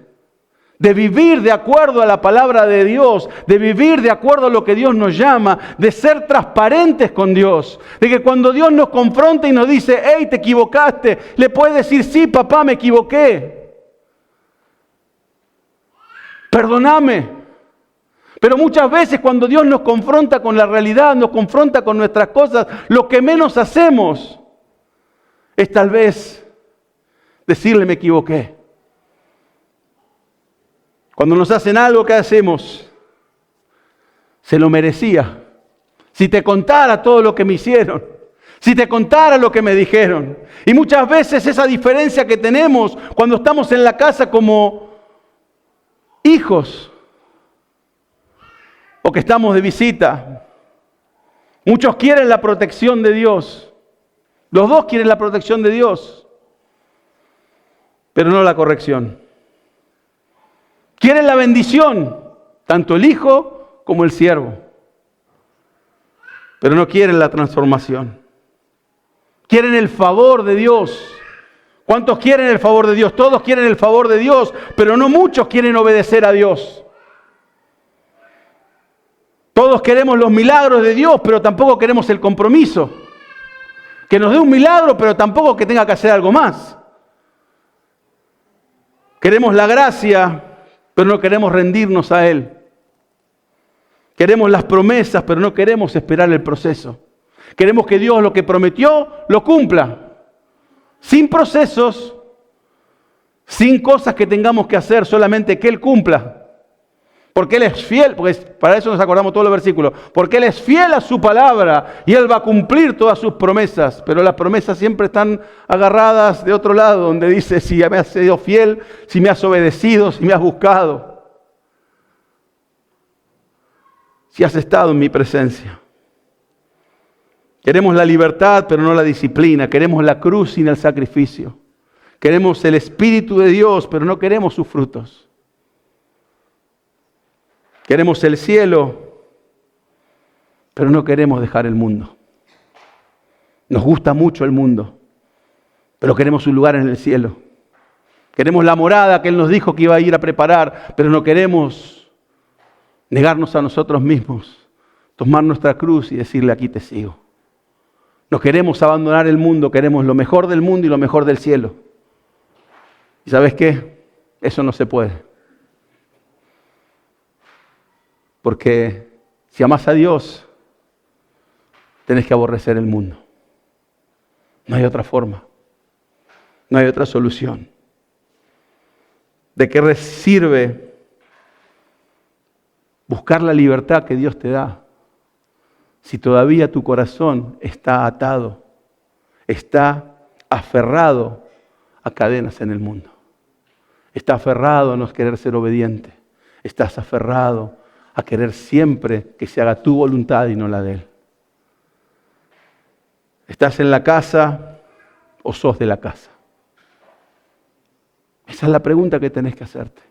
[SPEAKER 1] de vivir de acuerdo a la palabra de Dios, de vivir de acuerdo a lo que Dios nos llama, de ser transparentes con Dios, de que cuando Dios nos confronta y nos dice, hey, te equivocaste, le puedes decir, sí, papá, me equivoqué, perdóname. Pero muchas veces cuando Dios nos confronta con la realidad, nos confronta con nuestras cosas, lo que menos hacemos es tal vez decirle me equivoqué. Cuando nos hacen algo, ¿qué hacemos? Se lo merecía. Si te contara todo lo que me hicieron, si te contara lo que me dijeron. Y muchas veces esa diferencia que tenemos cuando estamos en la casa como hijos o que estamos de visita. Muchos quieren la protección de Dios. Los dos quieren la protección de Dios, pero no la corrección. Quieren la bendición, tanto el hijo como el siervo, pero no quieren la transformación. Quieren el favor de Dios. ¿Cuántos quieren el favor de Dios? Todos quieren el favor de Dios, pero no muchos quieren obedecer a Dios. Todos queremos los milagros de Dios, pero tampoco queremos el compromiso. Que nos dé un milagro, pero tampoco que tenga que hacer algo más. Queremos la gracia, pero no queremos rendirnos a Él. Queremos las promesas, pero no queremos esperar el proceso. Queremos que Dios lo que prometió, lo cumpla. Sin procesos, sin cosas que tengamos que hacer, solamente que Él cumpla. Porque Él es fiel, porque para eso nos acordamos todos los versículos. Porque Él es fiel a su palabra y Él va a cumplir todas sus promesas. Pero las promesas siempre están agarradas de otro lado, donde dice, si me has sido fiel, si me has obedecido, si me has buscado. Si has estado en mi presencia. Queremos la libertad, pero no la disciplina. Queremos la cruz sin el sacrificio. Queremos el Espíritu de Dios, pero no queremos sus frutos. Queremos el cielo, pero no queremos dejar el mundo. Nos gusta mucho el mundo, pero queremos un lugar en el cielo. Queremos la morada que Él nos dijo que iba a ir a preparar, pero no queremos negarnos a nosotros mismos, tomar nuestra cruz y decirle, aquí te sigo. No queremos abandonar el mundo, queremos lo mejor del mundo y lo mejor del cielo. ¿Y sabes qué? Eso no se puede. Porque si amas a Dios, tenés que aborrecer el mundo. No hay otra forma. No hay otra solución. ¿De qué sirve buscar la libertad que Dios te da si todavía tu corazón está atado, está aferrado a cadenas en el mundo? Está aferrado a no querer ser obediente. Estás aferrado a querer siempre que se haga tu voluntad y no la de Él. ¿Estás en la casa o sos de la casa? Esa es la pregunta que tenés que hacerte.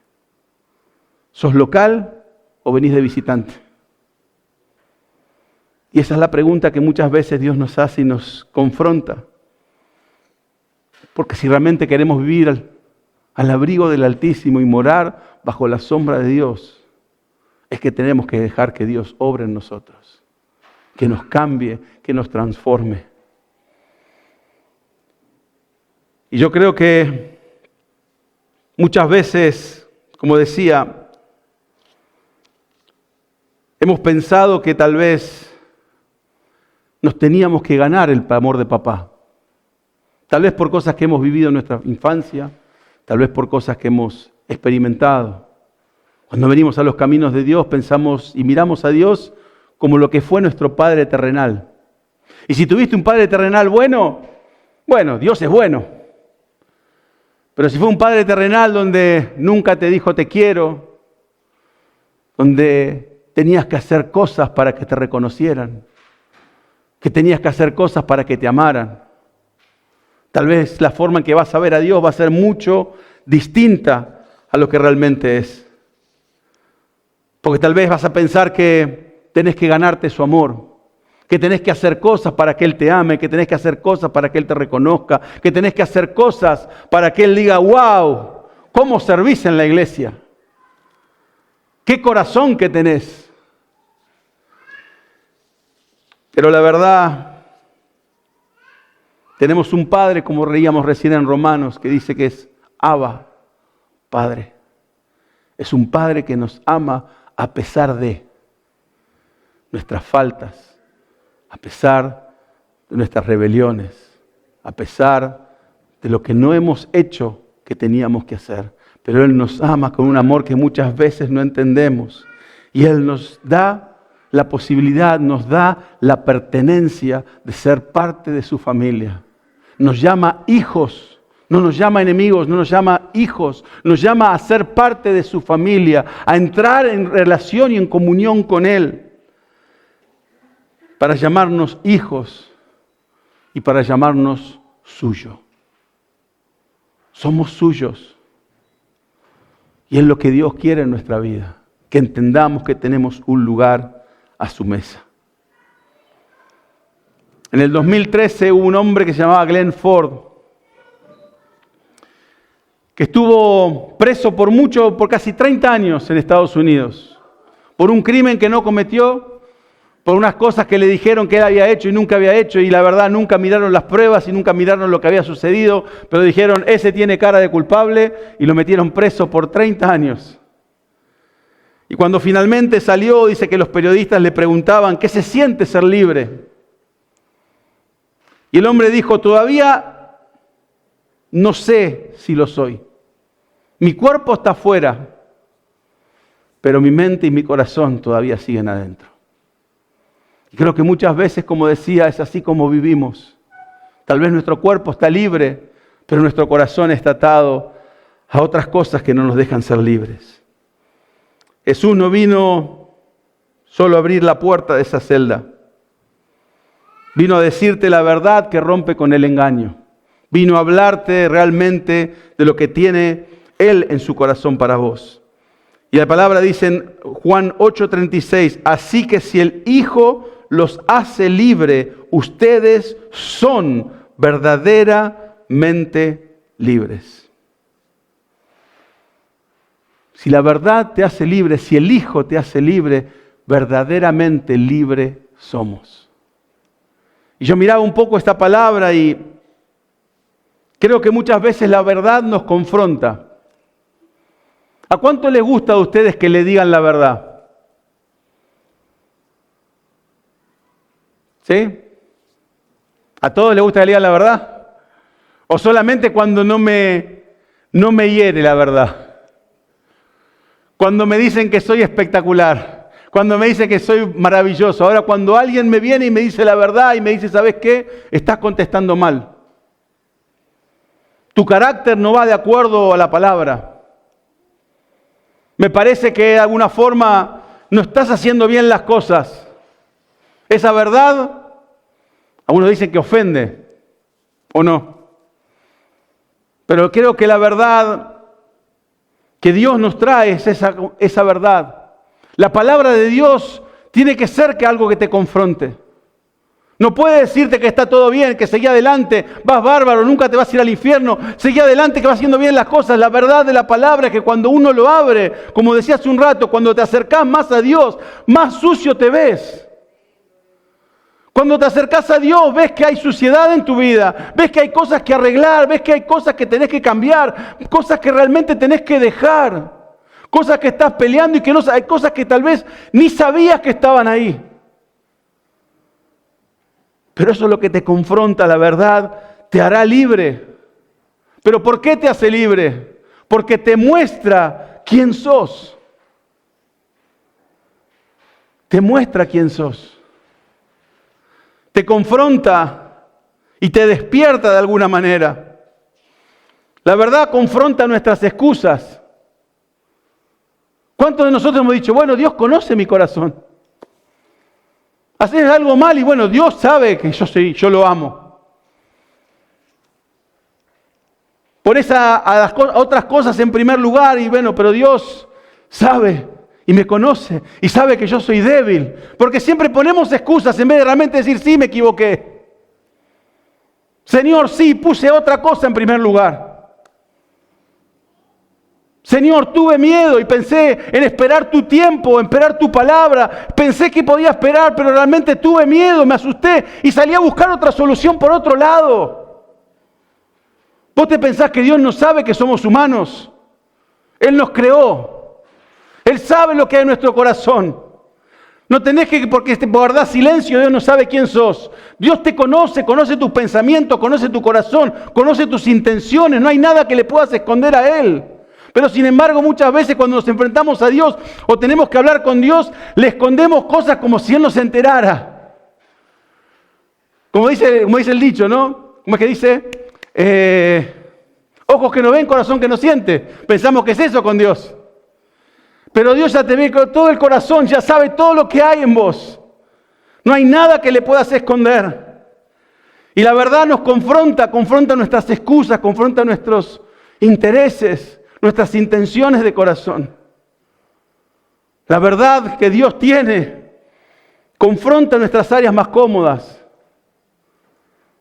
[SPEAKER 1] ¿Sos local o venís de visitante? Y esa es la pregunta que muchas veces Dios nos hace y nos confronta. Porque si realmente queremos vivir al abrigo del Altísimo y morar bajo la sombra de Dios, es que tenemos que dejar que Dios obre en nosotros, que nos cambie, que nos transforme. Y yo creo que Muchas veces, como decía, hemos pensado que tal vez nos teníamos que ganar el amor de papá. Tal vez por cosas que hemos vivido en nuestra infancia, tal vez por cosas que hemos experimentado. Cuando venimos a los caminos de Dios, pensamos y miramos a Dios como lo que fue nuestro Padre terrenal. Y si tuviste un Padre terrenal bueno, Dios es bueno. Pero si fue un Padre terrenal donde nunca te dijo te quiero, donde tenías que hacer cosas para que te reconocieran, que tenías que hacer cosas para que te amaran, tal vez la forma en que vas a ver a Dios va a ser mucho distinta a lo que realmente es. Porque tal vez vas a pensar que tenés que ganarte su amor, que tenés que hacer cosas para que Él te ame, que tenés que hacer cosas para que Él te reconozca, que tenés que hacer cosas para que Él diga, wow, ¿cómo servís en la iglesia? ¿Qué corazón que tenés? Pero la verdad, tenemos un Padre, como leíamos recién en Romanos, que dice que es Abba, Padre. Es un Padre que nos ama a pesar de nuestras faltas, a pesar de nuestras rebeliones, a pesar de lo que no hemos hecho que teníamos que hacer. Pero Él nos ama con un amor que muchas veces no entendemos. Y Él nos da la posibilidad, nos da la pertenencia de ser parte de su familia. Nos llama hijos. No nos llama enemigos, no nos llama hijos, nos llama a ser parte de su familia, a entrar en relación y en comunión con Él, para llamarnos hijos y para llamarnos suyo. Somos suyos y es lo que Dios quiere en nuestra vida, que entendamos que tenemos un lugar a su mesa. En el 2013 hubo un hombre que se llamaba Glenn Ford, que estuvo preso por casi 30 años en Estados Unidos, por un crimen que no cometió, por unas cosas que le dijeron que él había hecho y nunca había hecho, y la verdad nunca miraron las pruebas y nunca miraron lo que había sucedido, pero dijeron, ese tiene cara de culpable, y lo metieron preso por 30 años. Y cuando finalmente salió, dice que los periodistas le preguntaban, ¿qué se siente ser libre? Y el hombre dijo, todavía no sé si lo soy. Mi cuerpo está afuera, pero mi mente y mi corazón todavía siguen adentro. Y creo que muchas veces, como decía, es así como vivimos. Tal vez nuestro cuerpo está libre, pero nuestro corazón está atado a otras cosas que no nos dejan ser libres. Jesús no vino solo a abrir la puerta de esa celda. Vino a decirte la verdad que rompe con el engaño. Vino a hablarte realmente de lo que tiene Él en su corazón para vos. Y la palabra dice en Juan 8:36, así que si el Hijo los hace libre, ustedes son verdaderamente libres. Si la verdad te hace libre, si el Hijo te hace libre, verdaderamente libre somos. Y yo miraba un poco esta palabra y creo que muchas veces la verdad nos confronta. ¿A cuánto les gusta a ustedes que le digan la verdad? ¿Sí? ¿A todos les gusta que le digan la verdad? ¿O solamente cuando no me hiere la verdad? Cuando me dicen que soy espectacular, cuando me dicen que soy maravilloso. Ahora cuando alguien me viene y me dice la verdad y me dice, ¿sabes qué? Estás contestando mal. Tu carácter no va de acuerdo a la palabra. Me parece que de alguna forma no estás haciendo bien las cosas. Esa verdad, algunos dicen que ofende, o no. Pero creo que la verdad que Dios nos trae es esa verdad. La palabra de Dios tiene que ser algo que te confronte. No puede decirte que está todo bien, que seguí adelante, vas bárbaro, nunca te vas a ir al infierno, seguí adelante, que vas haciendo bien las cosas. La verdad de la palabra es que cuando uno lo abre, como decía hace un rato, cuando te acercás más a Dios, más sucio te ves. Cuando te acercás a Dios, ves que hay suciedad en tu vida, ves que hay cosas que arreglar, ves que hay cosas que tenés que cambiar, cosas que realmente tenés que dejar, cosas que estás peleando y que no, hay cosas que tal vez ni sabías que estaban ahí. Pero eso es lo que te confronta, la verdad, te hará libre. ¿Pero por qué te hace libre? Porque te muestra quién sos. Te muestra quién sos. Te confronta y te despierta de alguna manera. La verdad confronta nuestras excusas. ¿Cuántos de nosotros hemos dicho, bueno, Dios conoce mi corazón? Haces algo mal y bueno, Dios sabe que yo lo amo. Pones a otras cosas en primer lugar y bueno, pero Dios sabe y me conoce y sabe que yo soy débil. Porque siempre ponemos excusas en vez de realmente decir, sí, me equivoqué. Señor, sí, puse otra cosa en primer lugar. Señor, tuve miedo y pensé en esperar tu tiempo, en esperar tu palabra. Pensé que podía esperar, pero realmente tuve miedo, me asusté y salí a buscar otra solución por otro lado. ¿Vos te pensás que Dios no sabe que somos humanos? Él nos creó. Él sabe lo que hay en nuestro corazón. No tenés que, porque guardás silencio, Dios no sabe quién sos. Dios te conoce, conoce tus pensamientos, conoce tu corazón, conoce tus intenciones. No hay nada que le puedas esconder a Él. Pero sin embargo, muchas veces cuando nos enfrentamos a Dios o tenemos que hablar con Dios, le escondemos cosas como si Él no se enterara. Como dice el dicho, ¿no? ¿Cómo es que dice? Ojos que no ven, corazón que no siente. Pensamos que es eso con Dios. Pero Dios ya te ve con todo el corazón, ya sabe todo lo que hay en vos. No hay nada que le puedas esconder. Y la verdad nos confronta nuestras excusas, confronta nuestros intereses, nuestras intenciones de corazón. La verdad que Dios tiene confronta nuestras áreas más cómodas,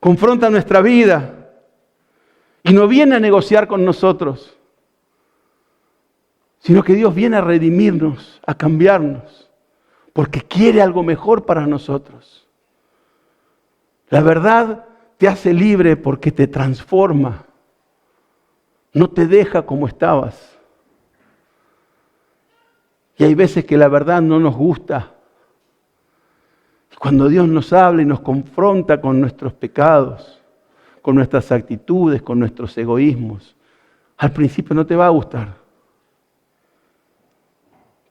[SPEAKER 1] confronta nuestra vida y no viene a negociar con nosotros, sino que Dios viene a redimirnos, a cambiarnos, porque quiere algo mejor para nosotros. La verdad te hace libre porque te transforma. No te deja como estabas. Y hay veces que la verdad no nos gusta. Cuando Dios nos habla y nos confronta con nuestros pecados, con nuestras actitudes, con nuestros egoísmos, al principio no te va a gustar.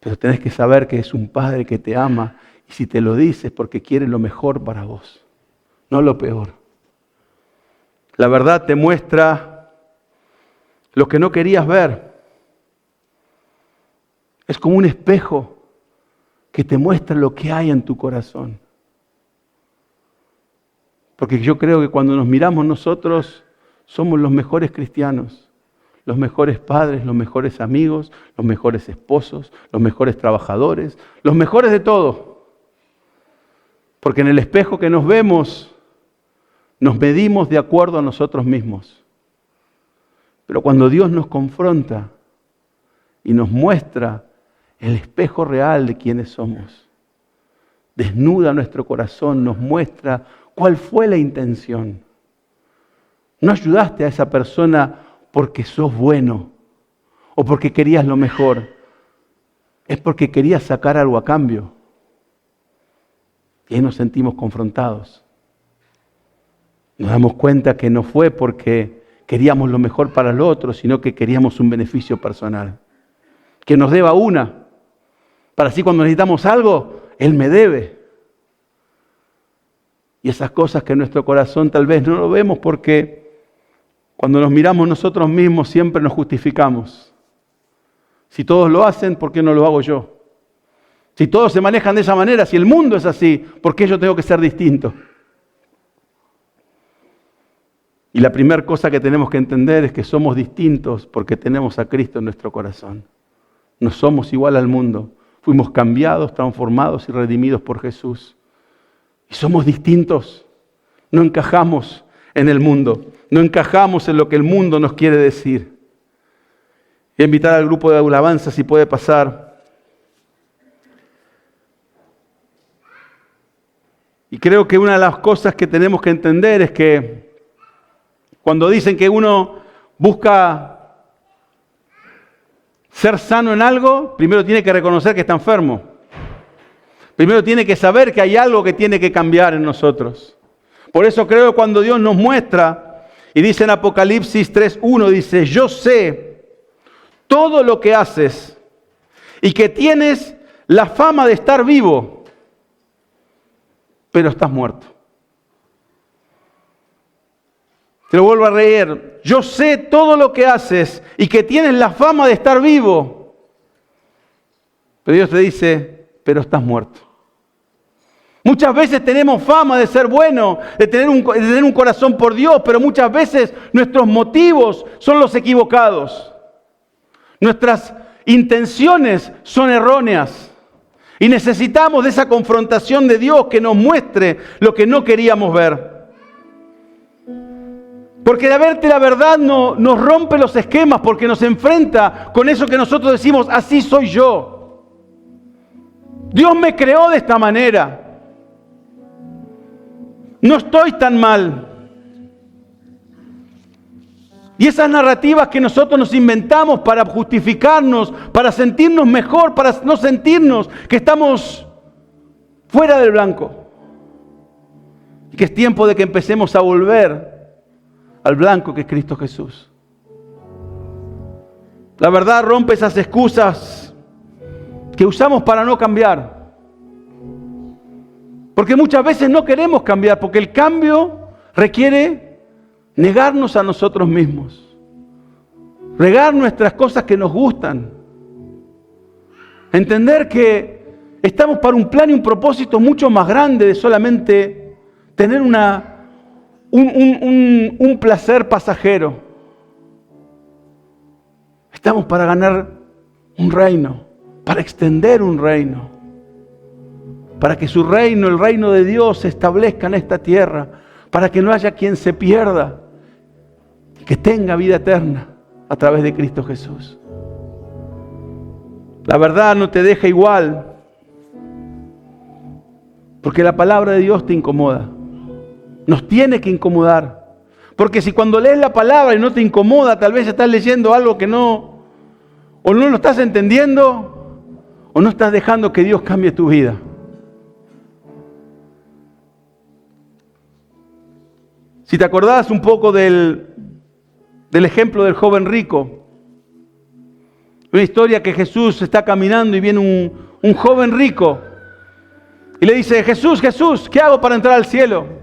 [SPEAKER 1] Pero tenés que saber que es un Padre que te ama y si te lo dice es porque quiere lo mejor para vos, no lo peor. La verdad te muestra lo que no querías ver. Es como un espejo que te muestra lo que hay en tu corazón. Porque yo creo que cuando nos miramos nosotros somos los mejores cristianos, los mejores padres, los mejores amigos, los mejores esposos, los mejores trabajadores, los mejores de todo. Porque en el espejo que nos vemos nos medimos de acuerdo a nosotros mismos. Pero cuando Dios nos confronta y nos muestra el espejo real de quiénes somos, desnuda nuestro corazón, nos muestra cuál fue la intención. No ayudaste a esa persona porque sos bueno o porque querías lo mejor. Es porque querías sacar algo a cambio. Y ahí nos sentimos confrontados. Nos damos cuenta que no fue porque queríamos lo mejor para el otro, sino que queríamos un beneficio personal. Que nos deba una, para así cuando necesitamos algo, Él me debe. Y esas cosas que en nuestro corazón tal vez no lo vemos porque cuando nos miramos nosotros mismos siempre nos justificamos. Si todos lo hacen, ¿por qué no lo hago yo? Si todos se manejan de esa manera, si el mundo es así, ¿por qué yo tengo que ser distinto? Y la primera cosa que tenemos que entender es que somos distintos porque tenemos a Cristo en nuestro corazón. No somos igual al mundo. Fuimos cambiados, transformados y redimidos por Jesús. Y somos distintos. No encajamos en el mundo. No encajamos en lo que el mundo nos quiere decir. Voy a invitar al grupo de alabanza si puede pasar. Y creo que una de las cosas que tenemos que entender es que cuando dicen que uno busca ser sano en algo, primero tiene que reconocer que está enfermo. Primero tiene que saber que hay algo que tiene que cambiar en nosotros. Por eso creo que cuando Dios nos muestra, y dice en Apocalipsis 3:1, dice, yo sé todo lo que haces y que tienes la fama de estar vivo, pero estás muerto. Te lo vuelvo a leer. Yo sé todo lo que haces y que tienes la fama de estar vivo. Pero Dios te dice, pero estás muerto. Muchas veces tenemos fama de ser bueno, de tener un corazón por Dios, pero muchas veces nuestros motivos son los equivocados. Nuestras intenciones son erróneas. Y necesitamos de esa confrontación de Dios que nos muestre lo que no queríamos ver. Porque de verte la verdad nos rompe los esquemas, porque nos enfrenta con eso que nosotros decimos, así soy yo. Dios me creó de esta manera. No estoy tan mal. Y esas narrativas que nosotros nos inventamos para justificarnos, para sentirnos mejor, para no sentirnos que estamos fuera del blanco. Y que es tiempo de que empecemos a volver al blanco que es Cristo Jesús. La verdad rompe esas excusas que usamos para no cambiar. Porque muchas veces no queremos cambiar, porque el cambio requiere negarnos a nosotros mismos. Negar nuestras cosas que nos gustan. Entender que estamos para un plan y un propósito mucho más grande de solamente tener un placer pasajero. Estamos para ganar un reino, para extender un reino, para que su reino, el reino de Dios, se establezca en esta tierra, para que no haya quien se pierda, que tenga vida eterna a través de Cristo Jesús. La verdad no te deja igual, porque la palabra de Dios te incomoda. Nos tiene que incomodar. Porque si cuando lees la palabra y no te incomoda, tal vez estás leyendo algo que no, o no lo estás entendiendo, o no estás dejando que Dios cambie tu vida. Si te acordás un poco del ejemplo del joven rico, una historia que Jesús está caminando y viene un joven rico y le dice, Jesús, ¿qué hago para entrar al cielo?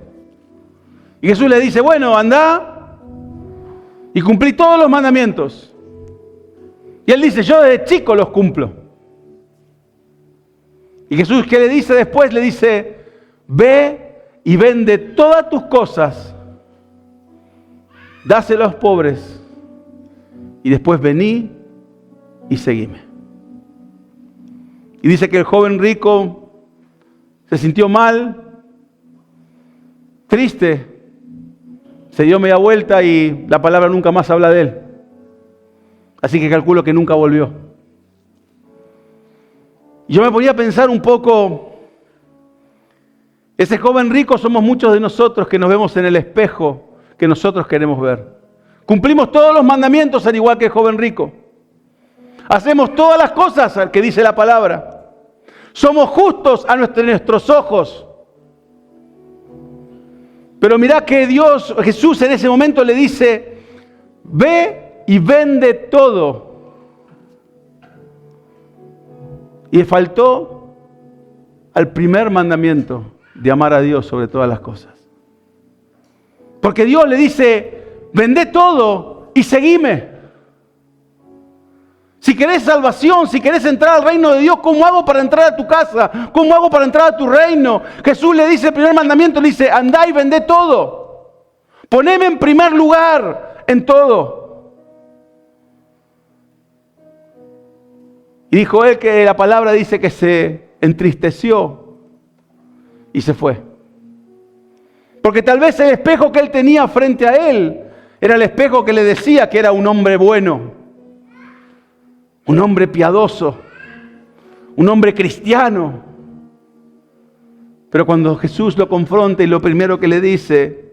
[SPEAKER 1] Y Jesús le dice, bueno, anda y cumplí todos los mandamientos. Y él dice, yo desde chico los cumplo. Y Jesús, ¿qué le dice después? Le dice, ve y vende todas tus cosas, dáselo a los pobres y después vení y seguime. Y dice que el joven rico se sintió mal, triste, se dio media vuelta y la palabra nunca más habla de él. Así que calculo que nunca volvió. Y yo me ponía a pensar un poco, ese joven rico somos muchos de nosotros que nos vemos en el espejo que nosotros queremos ver. Cumplimos todos los mandamientos al igual que el joven rico. Hacemos todas las cosas al que dice la palabra. Somos justos a nuestros ojos. Pero mirá que Jesús en ese momento le dice, ve y vende todo. Y le faltó al primer mandamiento de amar a Dios sobre todas las cosas. Porque Dios le dice, vendé todo y seguime. Si querés salvación, si querés entrar al reino de Dios, ¿cómo hago para entrar a tu casa? ¿Cómo hago para entrar a tu reino? Jesús le dice, el primer mandamiento, le dice, andá y vendé todo. Poneme en primer lugar en todo. Y dijo él que la palabra dice que se entristeció y se fue. Porque tal vez el espejo que él tenía frente a él era el espejo que le decía que era un hombre bueno, un hombre piadoso, un hombre cristiano. Pero cuando Jesús lo confronta y lo primero que le dice,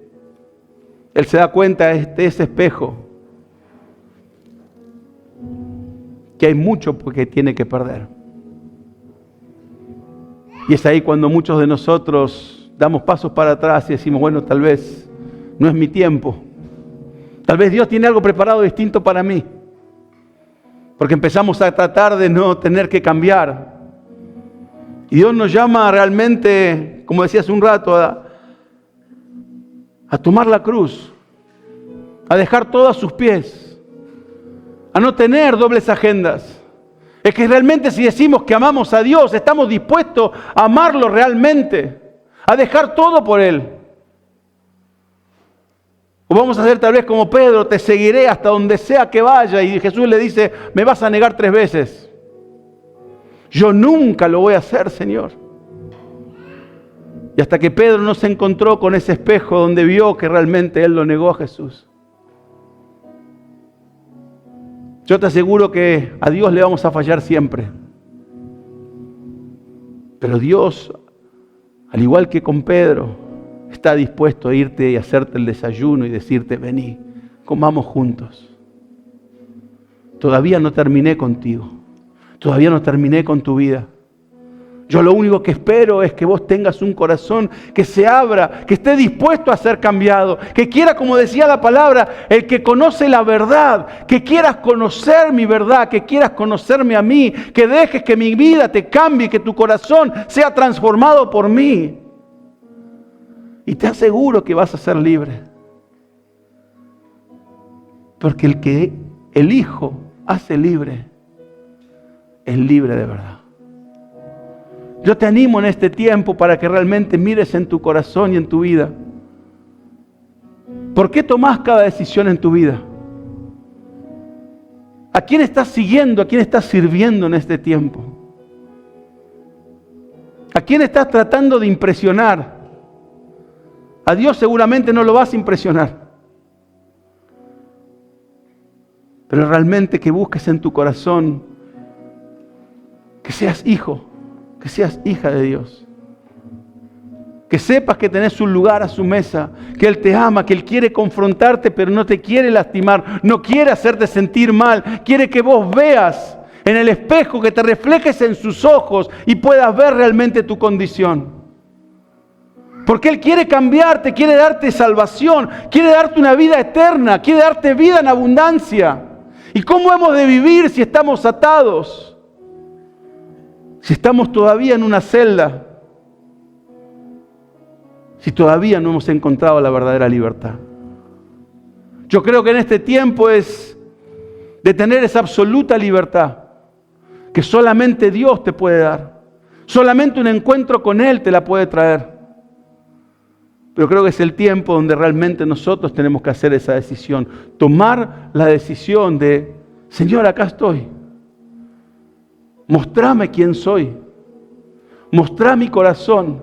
[SPEAKER 1] él se da cuenta de ese espejo, que hay mucho que tiene que perder. Y es ahí cuando muchos de nosotros damos pasos para atrás y decimos, bueno, tal vez no es mi tiempo. Tal vez Dios tiene algo preparado distinto para mí. Porque empezamos a tratar de no tener que cambiar. Y Dios nos llama realmente, como decía hace un rato, a tomar la cruz, a dejar todo a sus pies, a no tener dobles agendas. Es que realmente si decimos que amamos a Dios, estamos dispuestos a amarlo realmente, a dejar todo por Él. O vamos a hacer tal vez como Pedro, te seguiré hasta donde sea que vaya. Y Jesús le dice, me vas a negar 3 veces. Yo nunca lo voy a hacer, Señor. Y hasta que Pedro no se encontró con ese espejo donde vio que realmente él lo negó a Jesús. Yo te aseguro que a Dios le vamos a fallar siempre. Pero Dios, al igual que con Pedro, está dispuesto a irte y hacerte el desayuno y decirte, vení, comamos juntos. Todavía no terminé contigo. Todavía no terminé con tu vida. Yo lo único que espero es que vos tengas un corazón que se abra, que esté dispuesto a ser cambiado, que quiera, como decía la palabra, el que conoce la verdad, que quieras conocer mi verdad, que quieras conocerme a mí, que dejes que mi vida te cambie, que tu corazón sea transformado por mí. Y te aseguro que vas a ser libre. Porque el que el Hijo hace libre, es libre de verdad. Yo te animo en este tiempo para que realmente mires en tu corazón y en tu vida. ¿Por qué tomás cada decisión en tu vida? ¿A quién estás siguiendo? ¿A quién estás sirviendo en este tiempo? ¿A quién estás tratando de impresionar? A Dios seguramente no lo vas a impresionar. Pero realmente que busques en tu corazón que seas hijo, que seas hija de Dios. Que sepas que tenés un lugar a su mesa, que Él te ama, que Él quiere confrontarte, pero no te quiere lastimar, no quiere hacerte sentir mal, quiere que vos veas en el espejo, que te reflejes en sus ojos y puedas ver realmente tu condición. Porque Él quiere cambiarte, quiere darte salvación, quiere darte una vida eterna, quiere darte vida en abundancia. ¿Y cómo hemos de vivir si estamos atados? Si estamos todavía en una celda, si todavía no hemos encontrado la verdadera libertad. Yo creo que en este tiempo es de tener esa absoluta libertad que solamente Dios te puede dar. Solamente un encuentro con Él te la puede traer. Pero creo que es el tiempo donde realmente nosotros tenemos que hacer esa decisión. Tomar la decisión de, Señor, acá estoy. Mostrame quién soy. Mostrá mi corazón.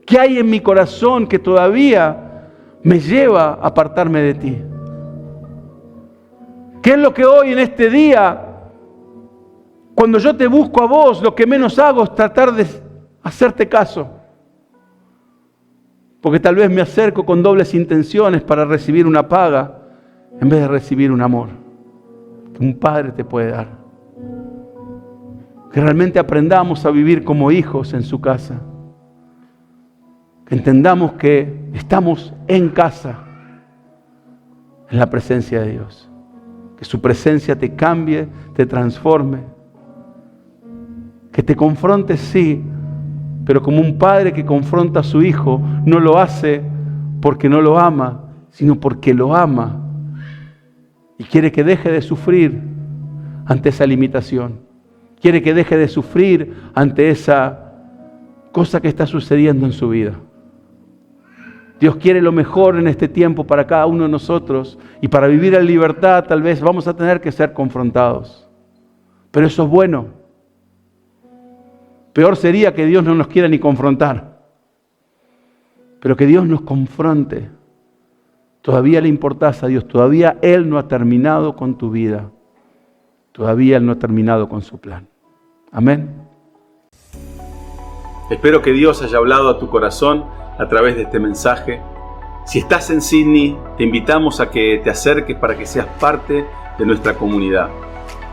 [SPEAKER 1] ¿Qué hay en mi corazón que todavía me lleva a apartarme de ti? ¿Qué es lo que hoy en este día, cuando yo te busco a vos, lo que menos hago es tratar de hacerte caso? Porque tal vez me acerco con dobles intenciones para recibir una paga en vez de recibir un amor que un padre te puede dar. Que realmente aprendamos a vivir como hijos en su casa. Que entendamos que estamos en casa, en la presencia de Dios. Que su presencia te cambie, te transforme. Que te confronte, sí, pero como un padre que confronta a su hijo, no lo hace porque no lo ama, sino porque lo ama. Y quiere que deje de sufrir ante esa limitación. Quiere que deje de sufrir ante esa cosa que está sucediendo en su vida. Dios quiere lo mejor en este tiempo para cada uno de nosotros. Y para vivir en libertad tal vez vamos a tener que ser confrontados. Pero eso es bueno. Peor sería que Dios no nos quiera ni confrontar. Pero que Dios nos confronte. Todavía le importás a Dios. Todavía Él no ha terminado con tu vida. Todavía Él no ha terminado con su plan. Amén. Espero que Dios haya hablado a tu corazón a través de este mensaje. Si estás en Sydney, te invitamos a que te acerques para que seas parte de nuestra comunidad.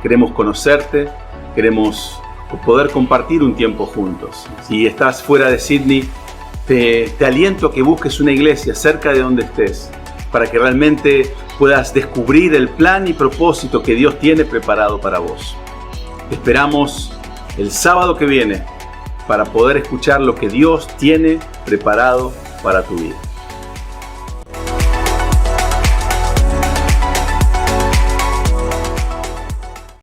[SPEAKER 1] Queremos conocerte, queremos poder compartir un tiempo juntos. Si estás fuera de Sydney, te aliento a que busques una iglesia cerca de donde estés, para que realmente puedas descubrir el plan y propósito que Dios tiene preparado para vos. Te esperamos el sábado que viene para poder escuchar lo que Dios tiene preparado para tu vida.